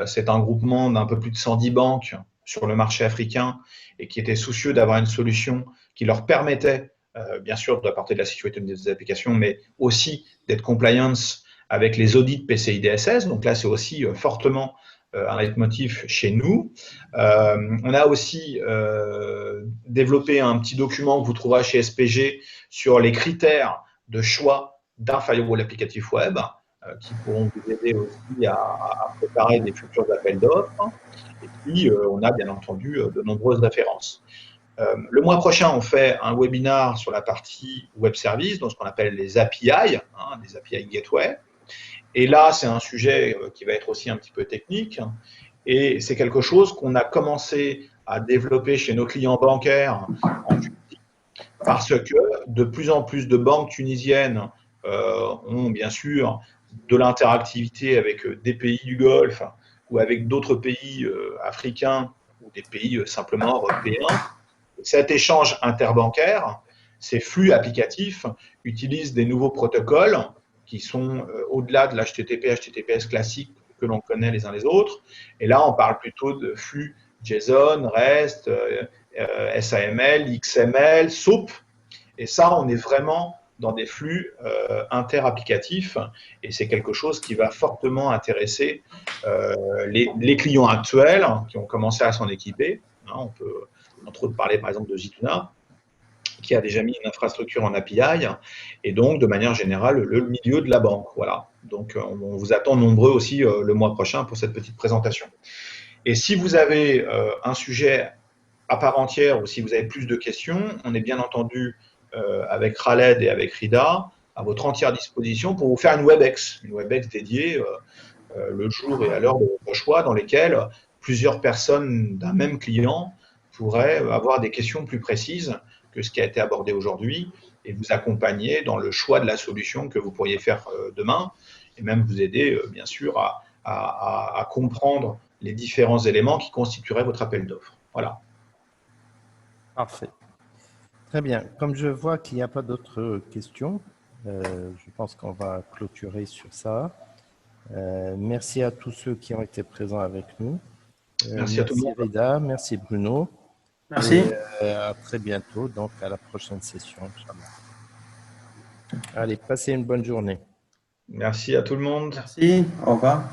c'est un groupement d'un peu plus de 110 banques sur le marché africain et qui était soucieux d'avoir une solution qui leur permettait bien sûr d'apporter de la sécurité des applications, mais aussi d'être compliance avec les audits PCI DSS. Donc là, c'est aussi fortement un leitmotiv chez nous. On a aussi développé un petit document que vous trouverez chez SPG sur les critères de choix d'un firewall applicatif web qui pourront vous aider aussi à préparer des futurs appels d'offres. Et puis, on a bien entendu de nombreuses références. Le mois prochain, on fait un webinar sur la partie web service, donc ce qu'on appelle les API, les API Gateway. Et là, c'est un sujet qui va être aussi un petit peu technique. Et c'est quelque chose qu'on a commencé à développer chez nos clients bancaires en Tunisie, parce que de plus en plus de banques tunisiennes ont bien sûr de l'interactivité avec des pays du Golfe ou avec d'autres pays africains ou des pays simplement européens. Cet échange interbancaire, ces flux applicatifs utilisent des nouveaux protocoles qui sont au-delà de l'HTTP, HTTPS classique que l'on connaît les uns les autres. Et là, on parle plutôt de flux JSON, REST, SAML, XML, SOAP. Et ça, on est vraiment dans des flux interapplicatifs. Et c'est quelque chose qui va fortement intéresser les clients actuels qui ont commencé à s'en équiper. On peut entre autres parler par exemple de Zitouna, qui a déjà mis une infrastructure en API, et donc de manière générale le milieu de la banque. Voilà. Donc on vous attend nombreux aussi le mois prochain pour cette petite présentation. Et si vous avez un sujet à part entière ou si vous avez plus de questions, on est bien entendu avec Khaled et avec Rida à votre entière disposition pour vous faire une WebEx dédiée le jour et à l'heure de votre choix, dans lesquelles plusieurs personnes d'un même client pourraient avoir des questions plus précises que ce qui a été abordé aujourd'hui et vous accompagner dans le choix de la solution que vous pourriez faire demain et même vous aider, bien sûr, à comprendre les différents éléments qui constitueraient votre appel d'offres. Voilà. Parfait. Très bien. Comme je vois qu'il n'y a pas d'autres questions, je pense qu'on va clôturer sur ça. Merci à tous ceux qui ont été présents avec nous. Merci à tout le monde. Rida, merci Bruno. Merci. Et à très bientôt, donc à la prochaine session. Allez, passez une bonne journée. Merci à tout le monde. Merci. Au revoir.